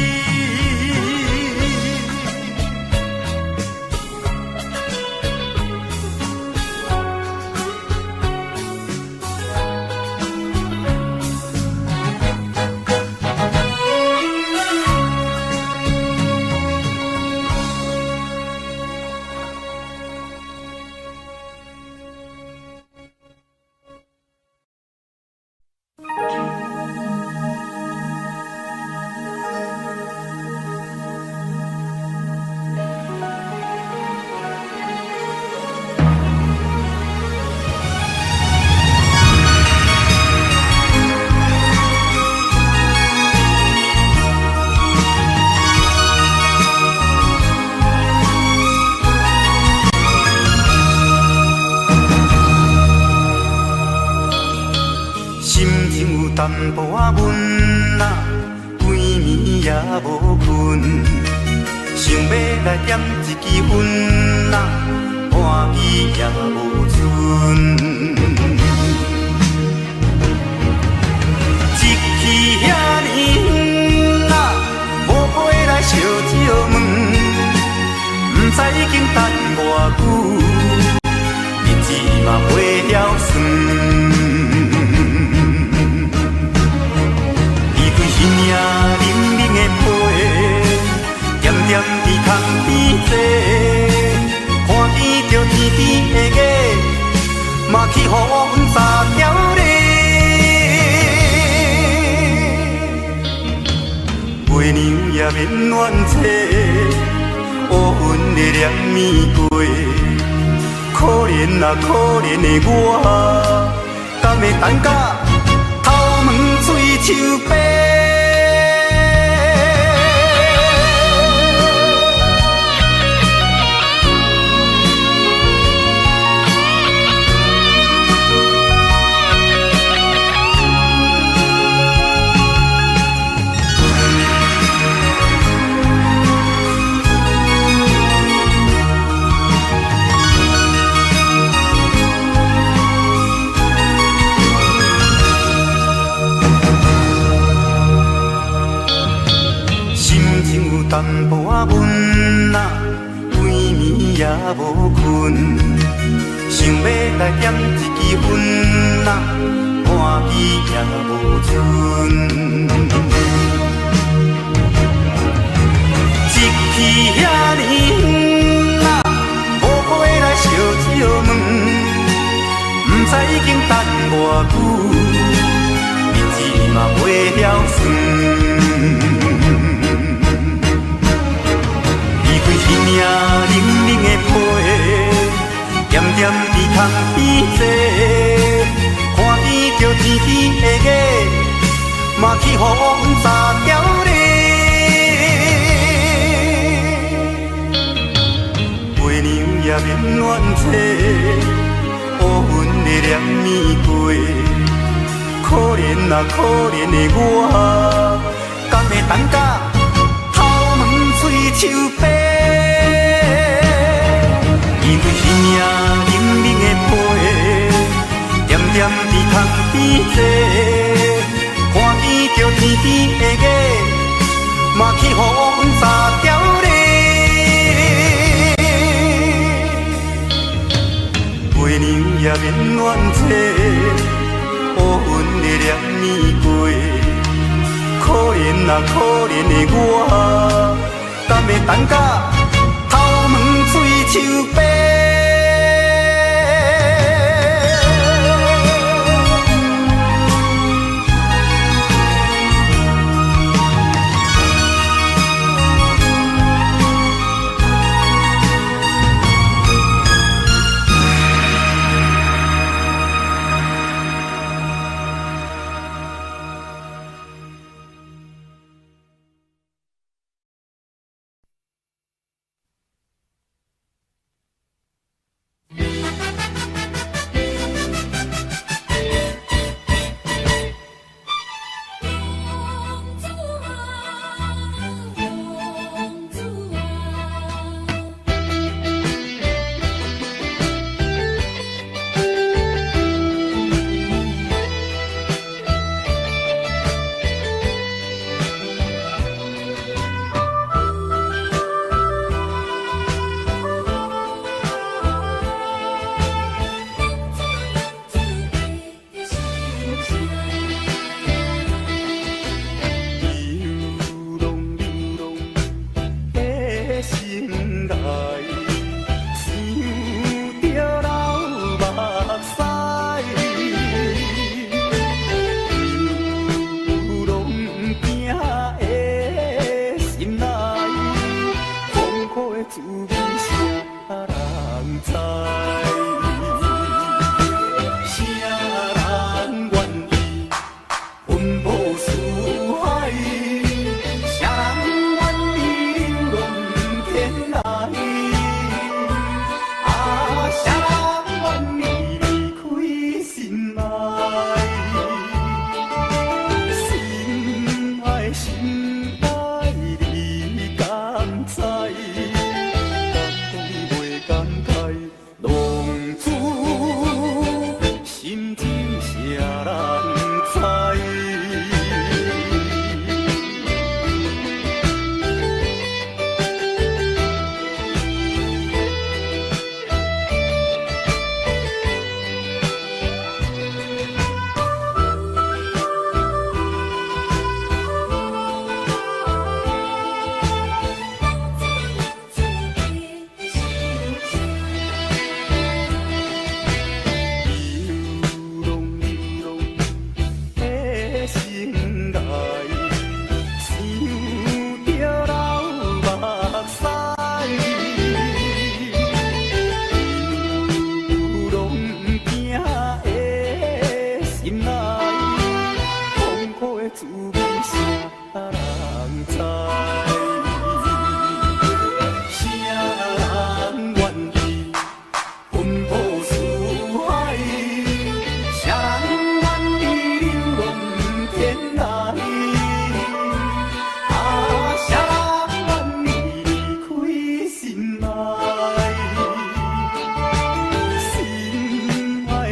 淡薄仔闷啊，规暝也无困，想要来点一支烟啊，半支也无剩。一去遐尼远啊，无飞来烧酒问，不知已经等偌久，日子嘛袂晓算。命冷冷的被，点点伫窗边坐，看见着天边的月，嘛去予阮三条犁。月娘也免怨嗟，乌云的念咪过，可怜啊可怜的我，敢会等甲头毛水手白？淡薄仔闷啊，规暝也无困，想要来点一支烟啊，半支也无剩。一去遐尼远啊，无飞来烧酒问，不知已经等偌久，日子嘛袂晓算。命冷冷的被，点点伫窗边坐，看见着天边的月，嘛去予阮三条犁。月娘也免怨嗟，乌云的念咪过，可怜啊可怜的我，敢会等甲头毛水手白？命冷冷的被，点点伫窗边坐，看见着天边的月，嘛去予阮三条犁。月娘也免怨嗟，乌云的念咪过，可怜啊可怜的我，敢会等甲头毛水手白？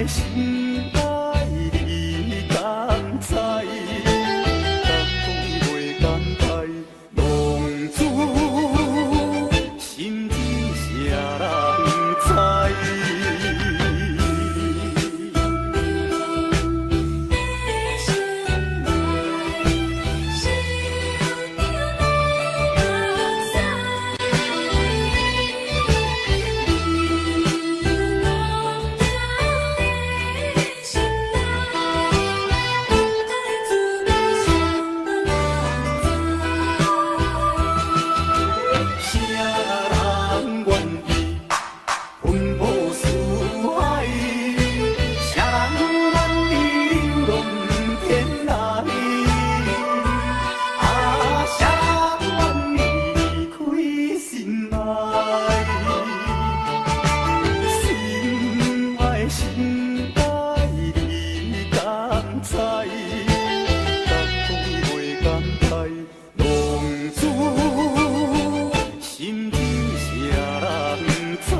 的心爱你敢知？甲讲袂感慨，浪子心真谁人知？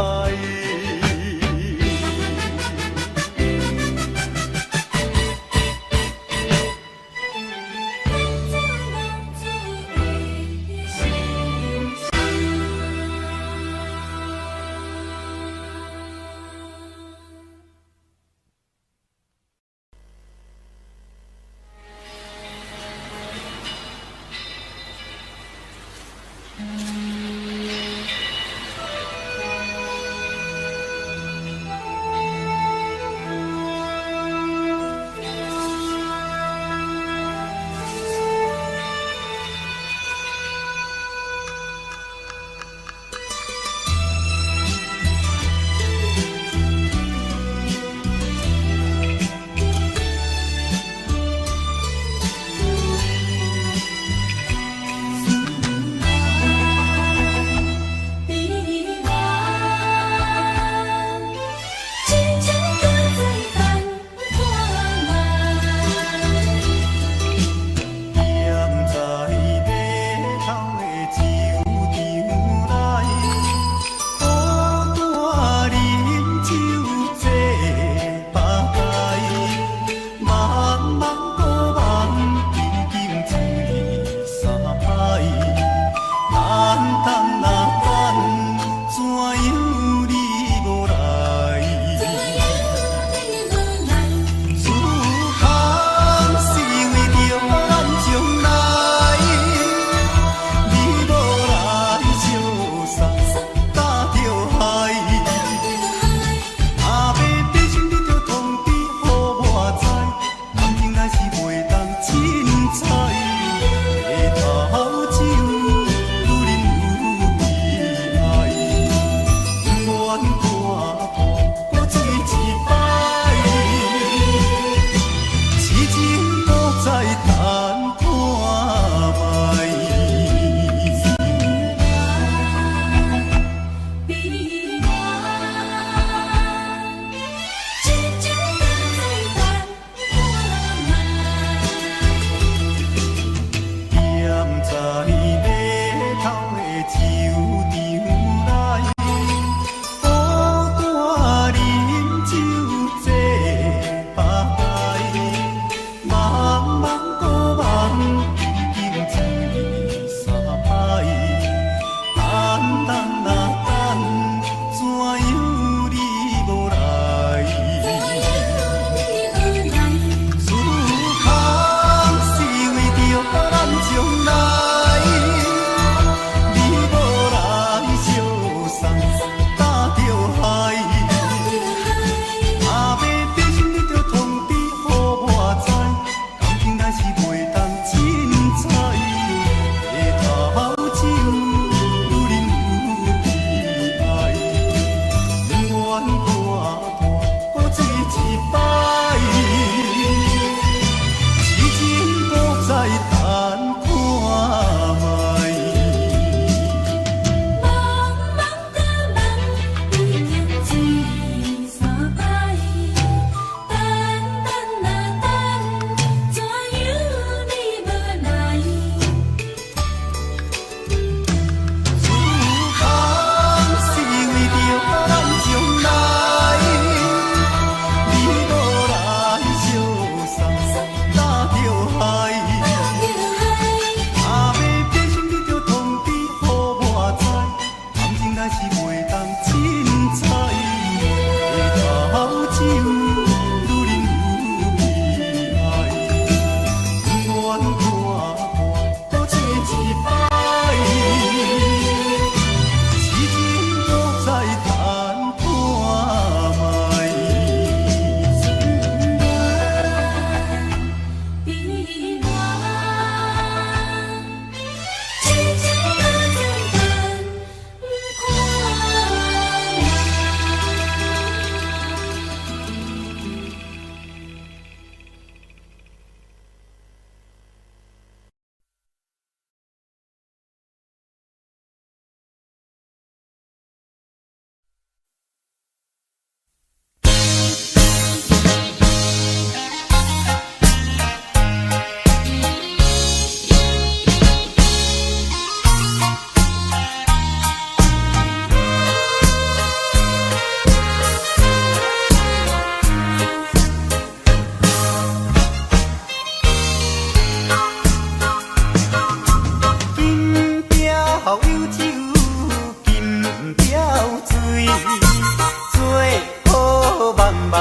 茫，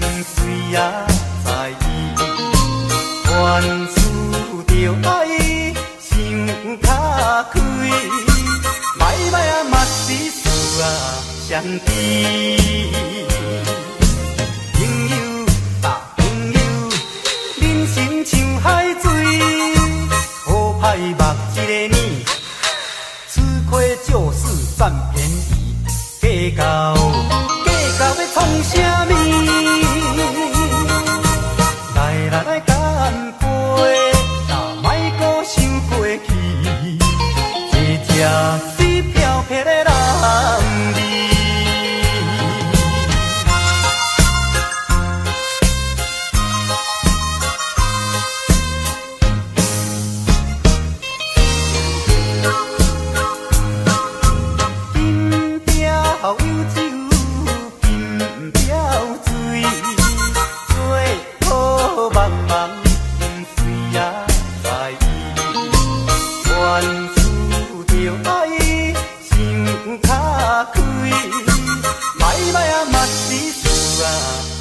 谁也知意。原思着爱，想较开，歹歹啊嘛是事啊相知。朋友搭朋友，人生像海水，好歹目一个年，吃亏就是占便宜，计较要创啥物？来干杯，哪莫搁想过去，一只水飘撇的人儿。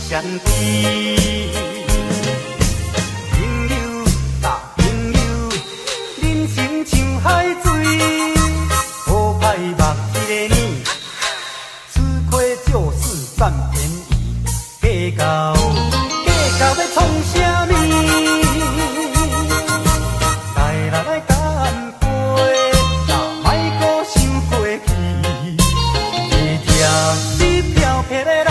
相知，朋友搭朋友，人生像海水，好歹目一个年，吃亏就是占便宜，计较要创啥物？来干杯，哪莫搁想过去，一只水飘撇的人儿。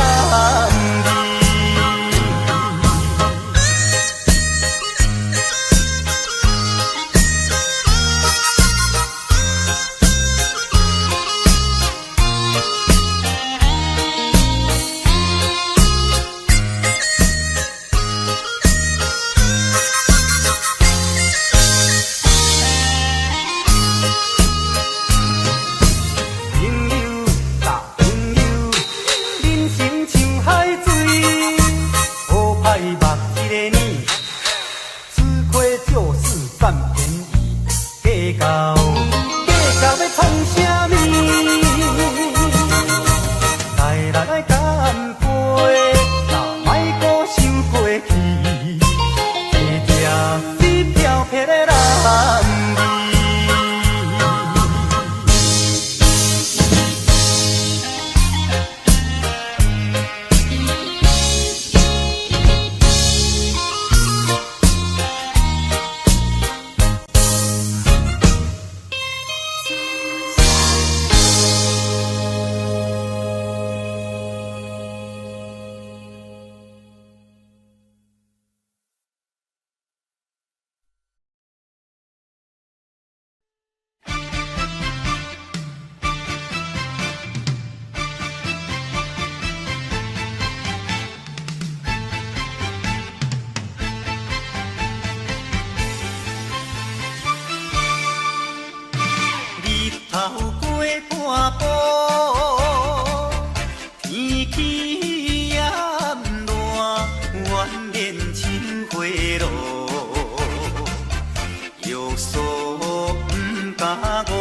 透过半步，天气炎热，蜿蜒像花路，约束不敢误，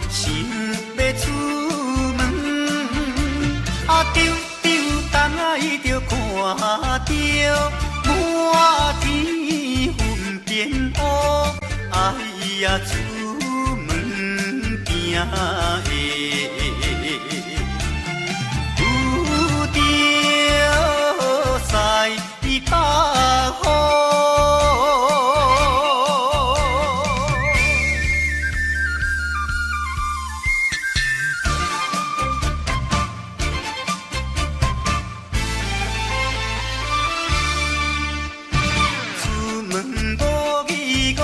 想要出门，丢东爱着看着满天云变乌，哎呀！有着西北风。出门无意外。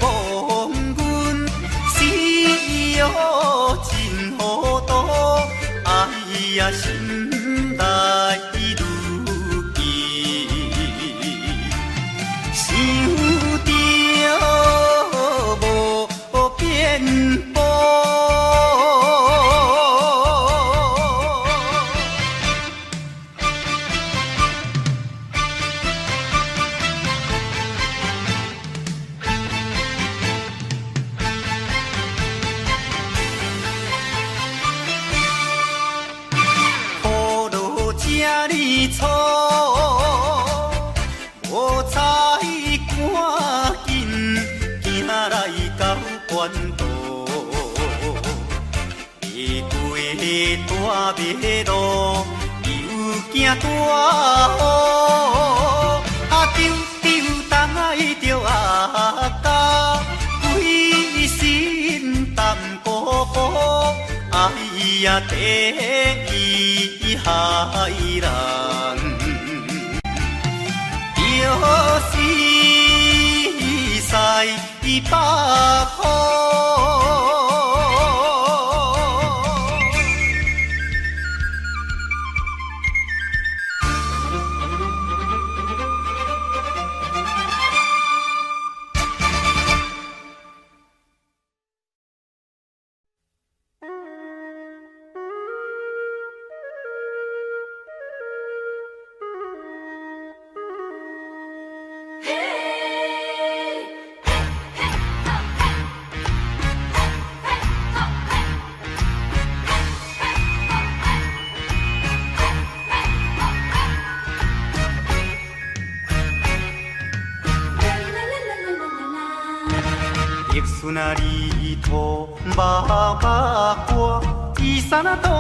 望阮死哦真糊涂，哎呀心内如记，想着无变步。过大马路，又惊大雨，丢丢东爱着阿家，规身淡薄薄，哎呀，第一害人。着是西北风。玉笋啊，泥土麻麻歌，衣衫啊，都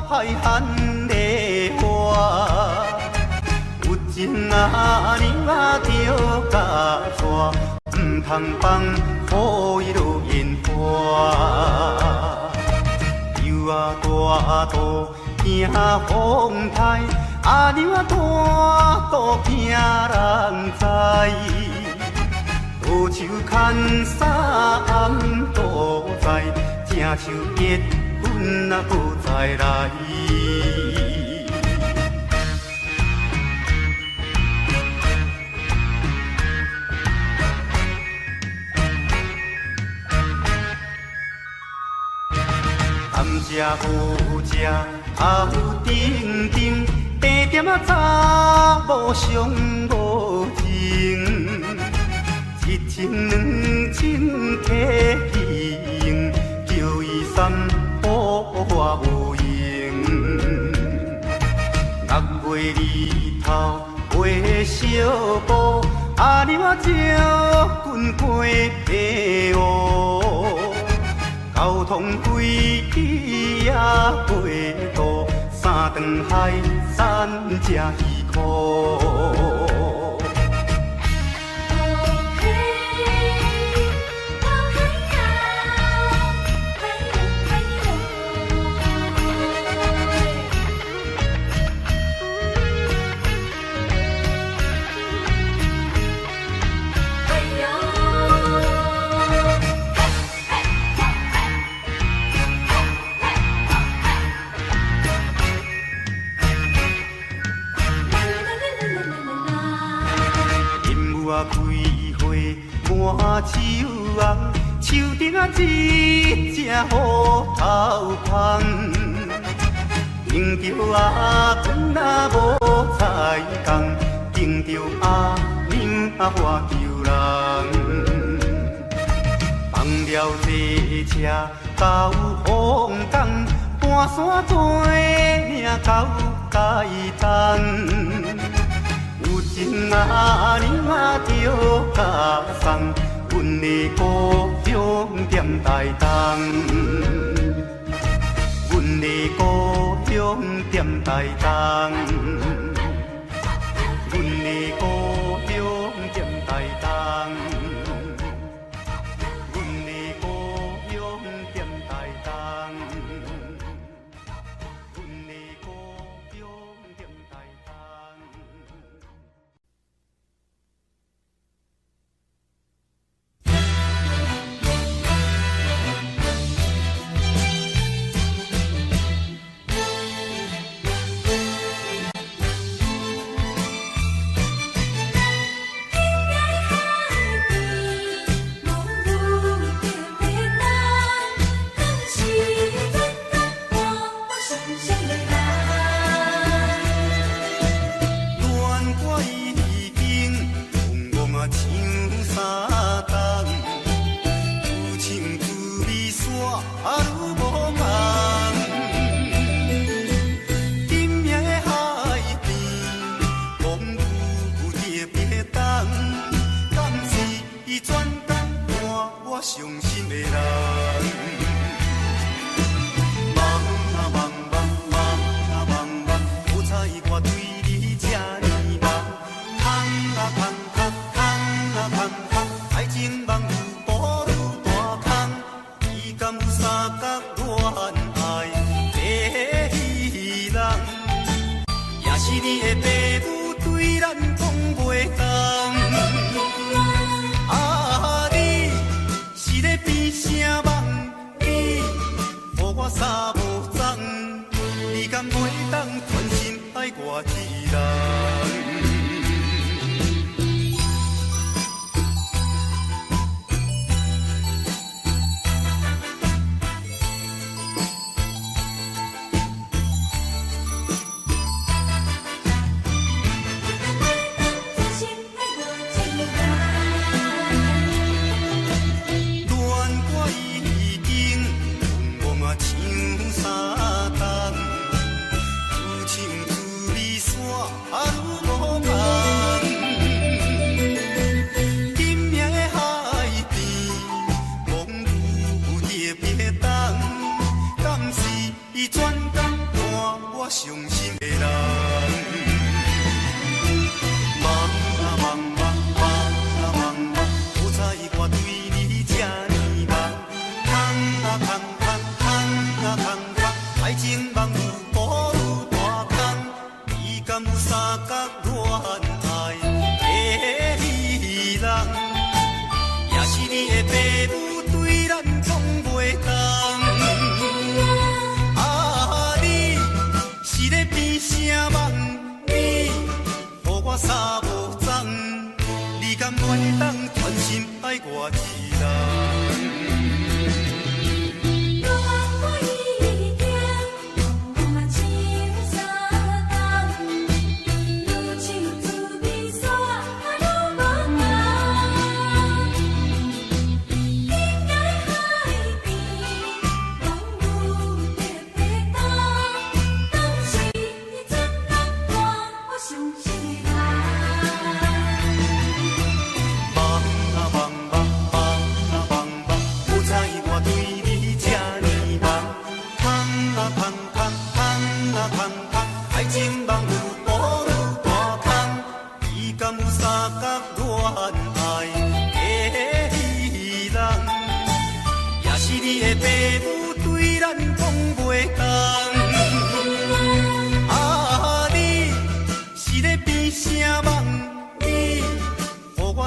海罕的花。有情啊，娘啊，着甲带，唔通放雨伊落烟花。油啊大肚惊风台，啊娘啊大肚惊人知。无手牵衫暗倒在，正像结婚啊无再来。甘蔗好食，也有丁丁，茶点啊查某上无情。一千两千客去用，叫伊三宝我无用。6月日头买小布，阿娘啊招棍过白乌。交通费也过度，三顿海产吃鱼苦。满手红，树顶啊一只虎头芳，迎着阿公啊无彩工，迎着阿娘啊花轿人，放了这车到风港，半山做领到街东。有情啊娘啊着甲送，阮的故乡踮台东，阮的故乡踮台东，阮的故乡踮台东，阮的故乡踮台东，阮的故乡踮台东。恋爱的戏人，也是你的爸母对咱讲袂动。啊，你是咧变啥梦？你予我三无踪，你敢袂当全心爱我一人？伤心的人，梦啊梦啊梦啊梦啊，好彩我对你这呢梦，空啊空空空啊空空，爱情梦有雨有大空，你敢有三角恋爱的戏人，也是你的爸母对咱讲袂动。啥梦？你予我三无踪，你敢袂当全心爱我一人？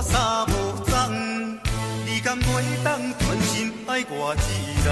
三无踪，你敢袂当全心爱我一人？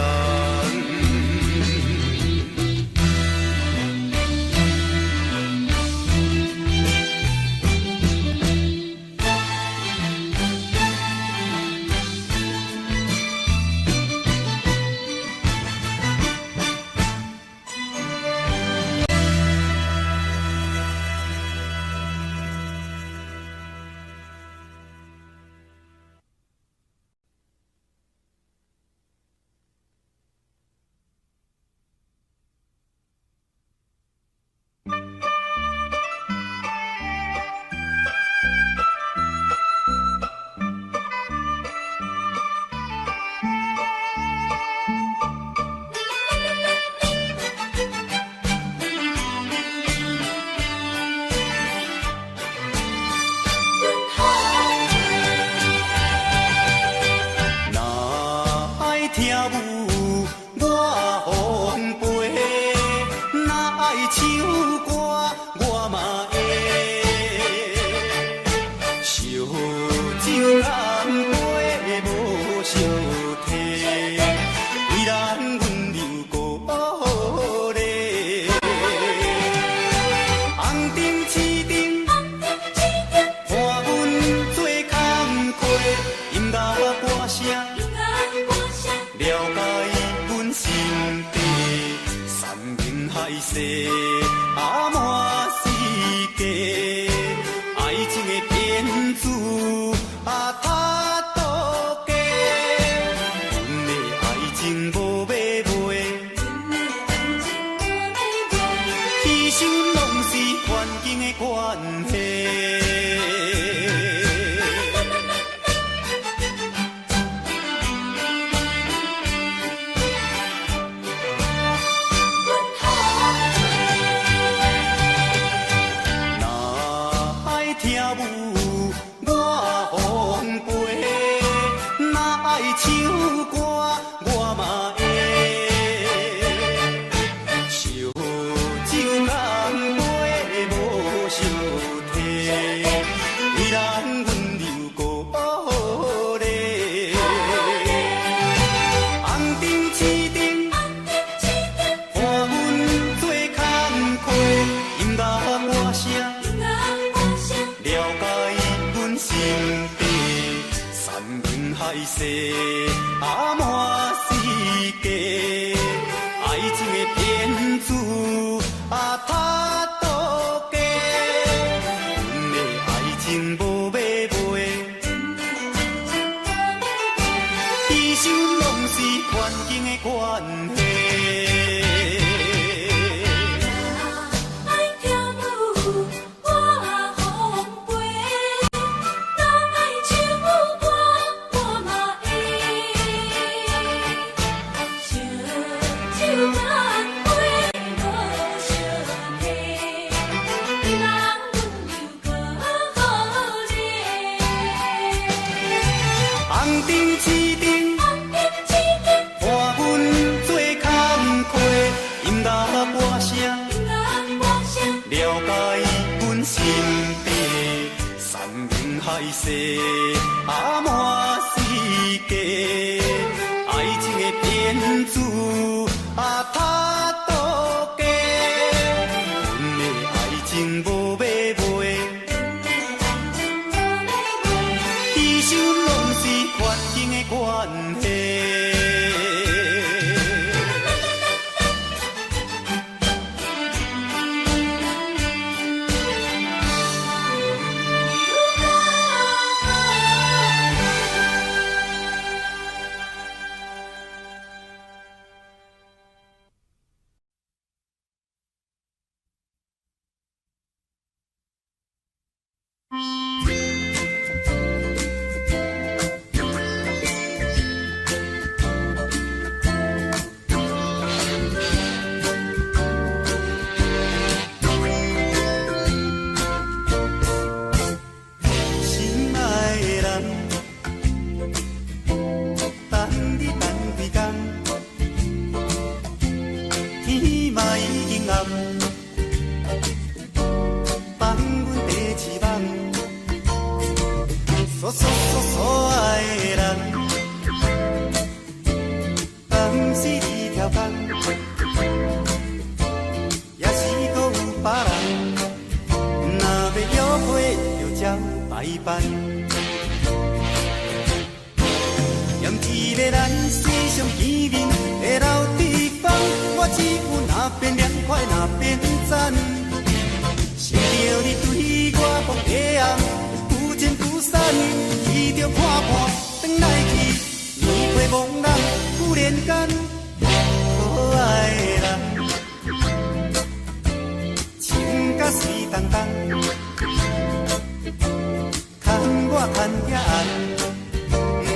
世，啊满世界，爱情的骗子啊拍赌家，阮的爱情无买卖，其实拢是环境的关系。红灯青灯，伴阮做工课，音乐歌声，了解阮心底，山盟海誓，啊满世界，爱情的骗子啊拍赌家，阮的爱情无买卖，其实拢是环境的关系。所爱的人，敢是一条工，也是搁有别人。若要约会，就照排班。嫌一个咱时常见面的老地方，我只有那边凉快，那边赞。想着你对我讲的红。前不散，伊着看看，转来去，年岁茫然，忽然间，可爱的人，情甲水动动，牵我牵遐暗，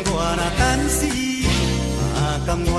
我若等死嘛甘愿。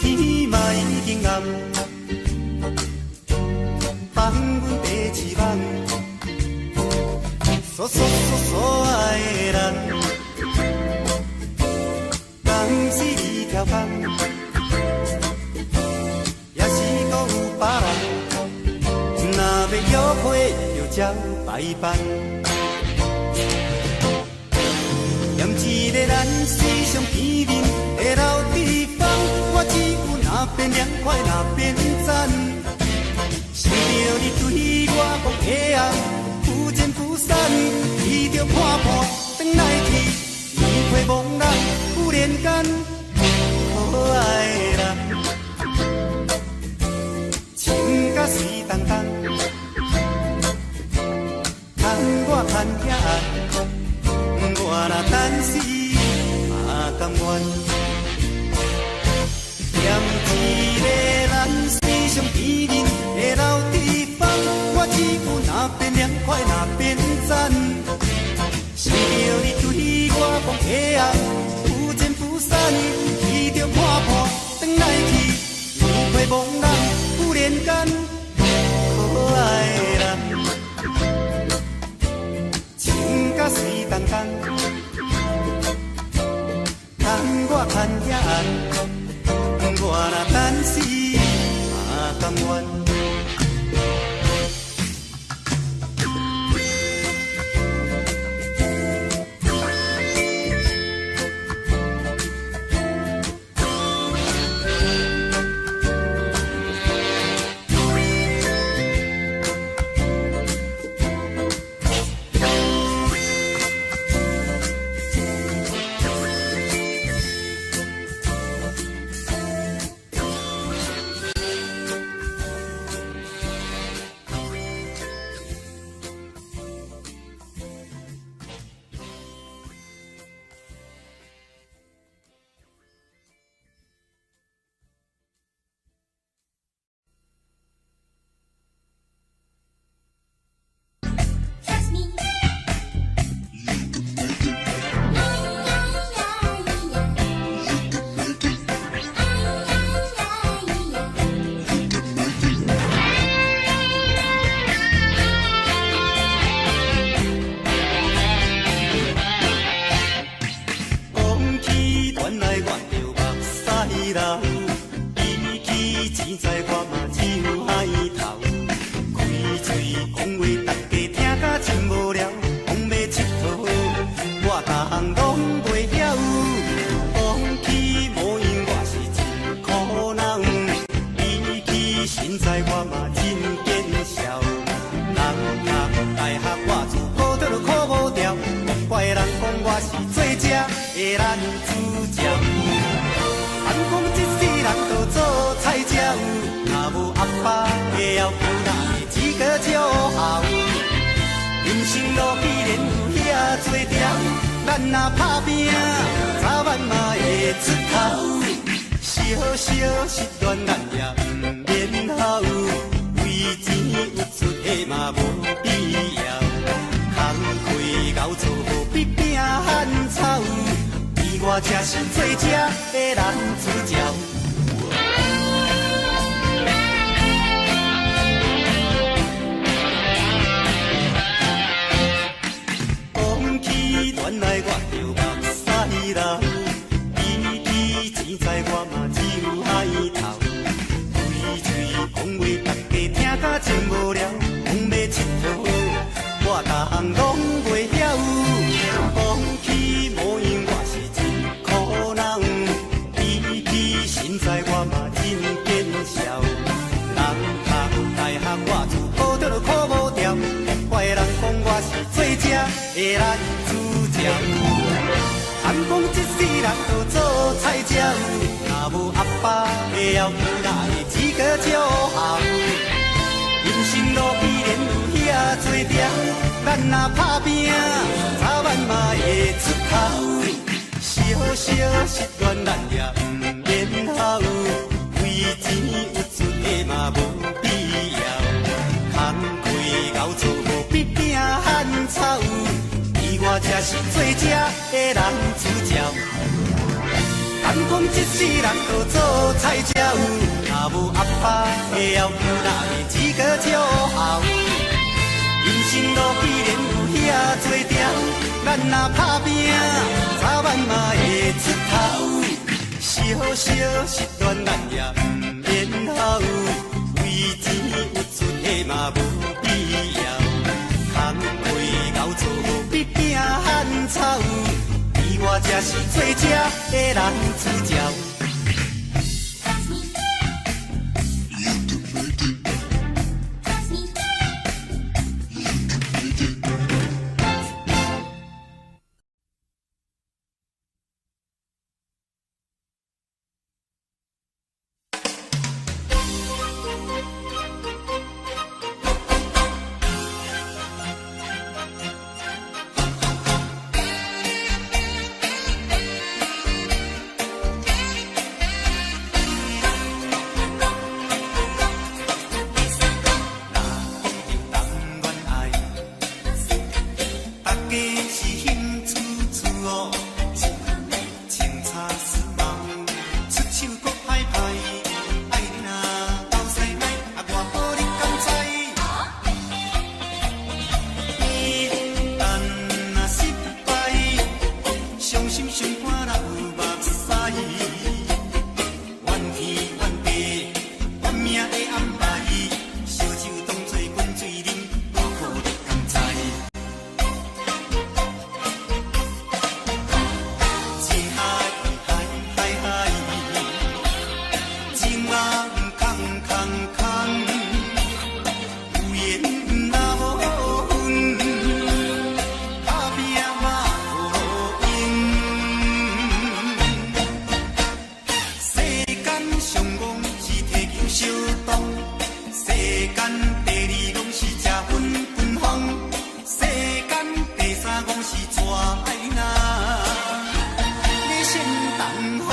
天嘛已经暗，放阮第一梦，所爱的人，敢是一条工，也是搁有别人。若要约会，就照排班。嫌一个咱时常见面的老地方，我只有那边凉快，那边赞。想着你对我讲的红，忽然忽散，伊着看看，转来去，年岁茫然，忽然间，可爱的人，情甲水动动，牵我牵遐暗。我若等死嘛甘愿，嫌一个咱时常见面的老地方，我只有那边凉快，那边赞。想着你对我讲的红，忽然忽散，伊着看看，转来去，年岁茫然，忽然间，可爱的人，情甲水动动。牵我牵间第二讲是食粉粉风，世间第三讲是蛇爱你呐，你先东风。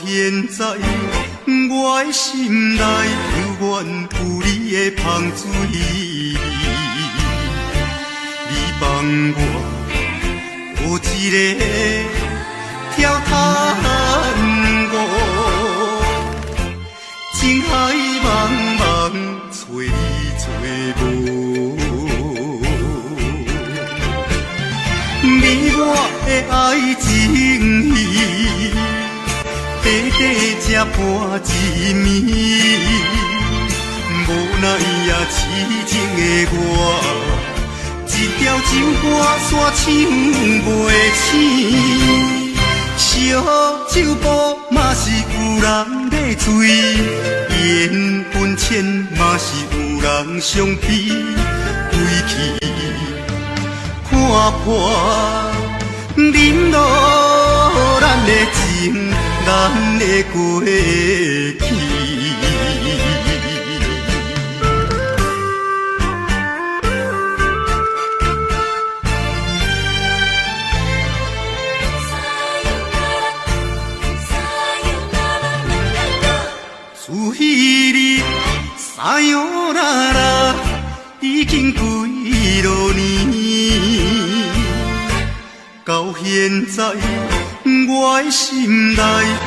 现在我的心内犹原有你的香水，你帮我有一个跳探戈，情海茫茫找你找无，你我的爱情戏。短短这半一暝，无奈也痴情的我，一条情歌煞唱袂醒。烧酒煲嘛是有人在醉，缘分浅嘛是有人相批，归去看破忍落咱的情。咱的过去，自彼日撒哟啦啦，已经几多年，到现在。我的心内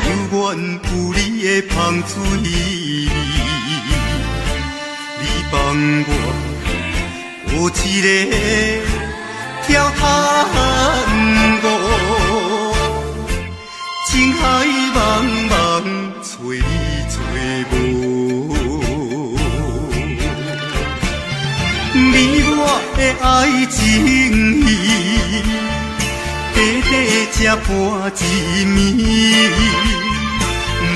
犹原有你的香水，你帮我有一个跳探戈，情海茫茫找你找无，你我的爱情戏。短短这半一暝，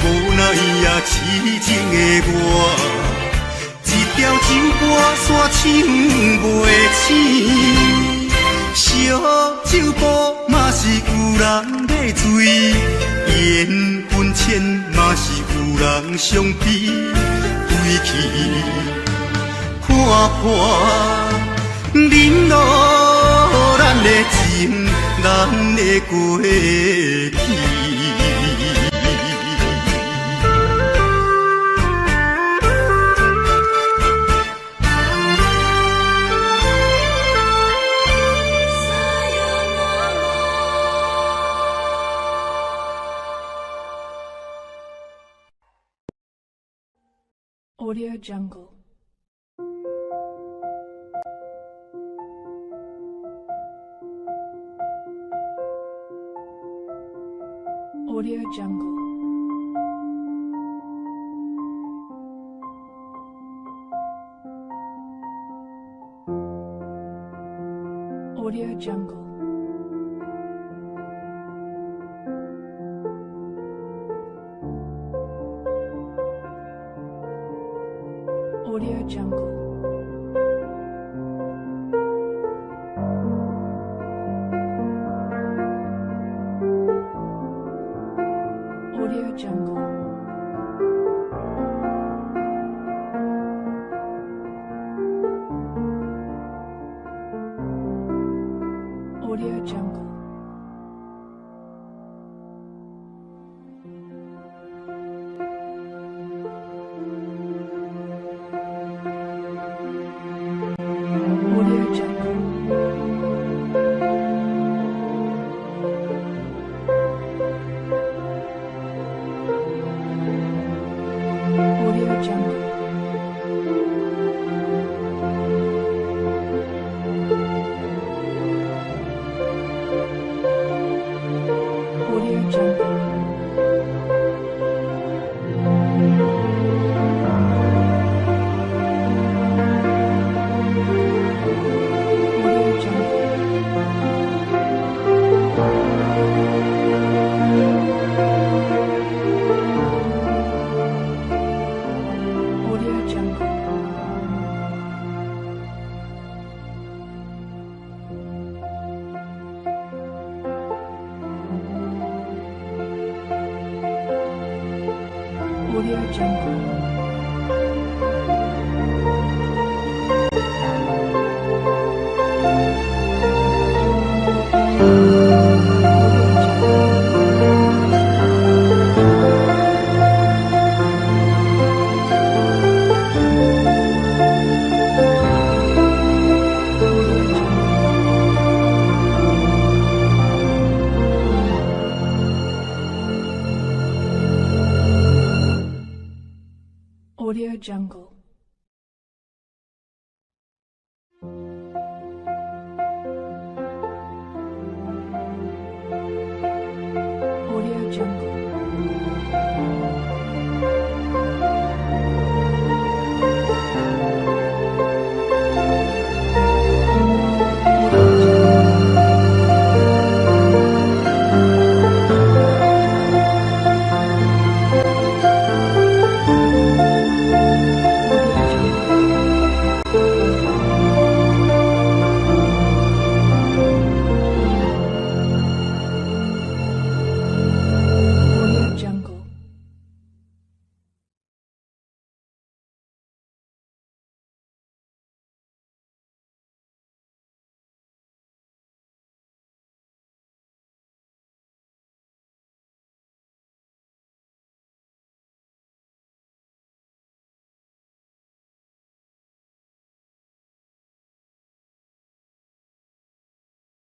无奈也痴情的我，一条酒歌煞唱袂醒。烧酒煲嘛是有人在醉，缘分浅嘛是有人伤悲，归去看破恁路，咱的情，咱的过去。Audio Jungle. Audio Jungle. Audio Jungle. Audio Jungle. Audio Jungle. Audio Jungle. Audio Jungle. Audio Jungle. Audio Jungle. Audio Jungle. Audio Jungle. Audio Jungle. Audio Jungle. Audio Jungle.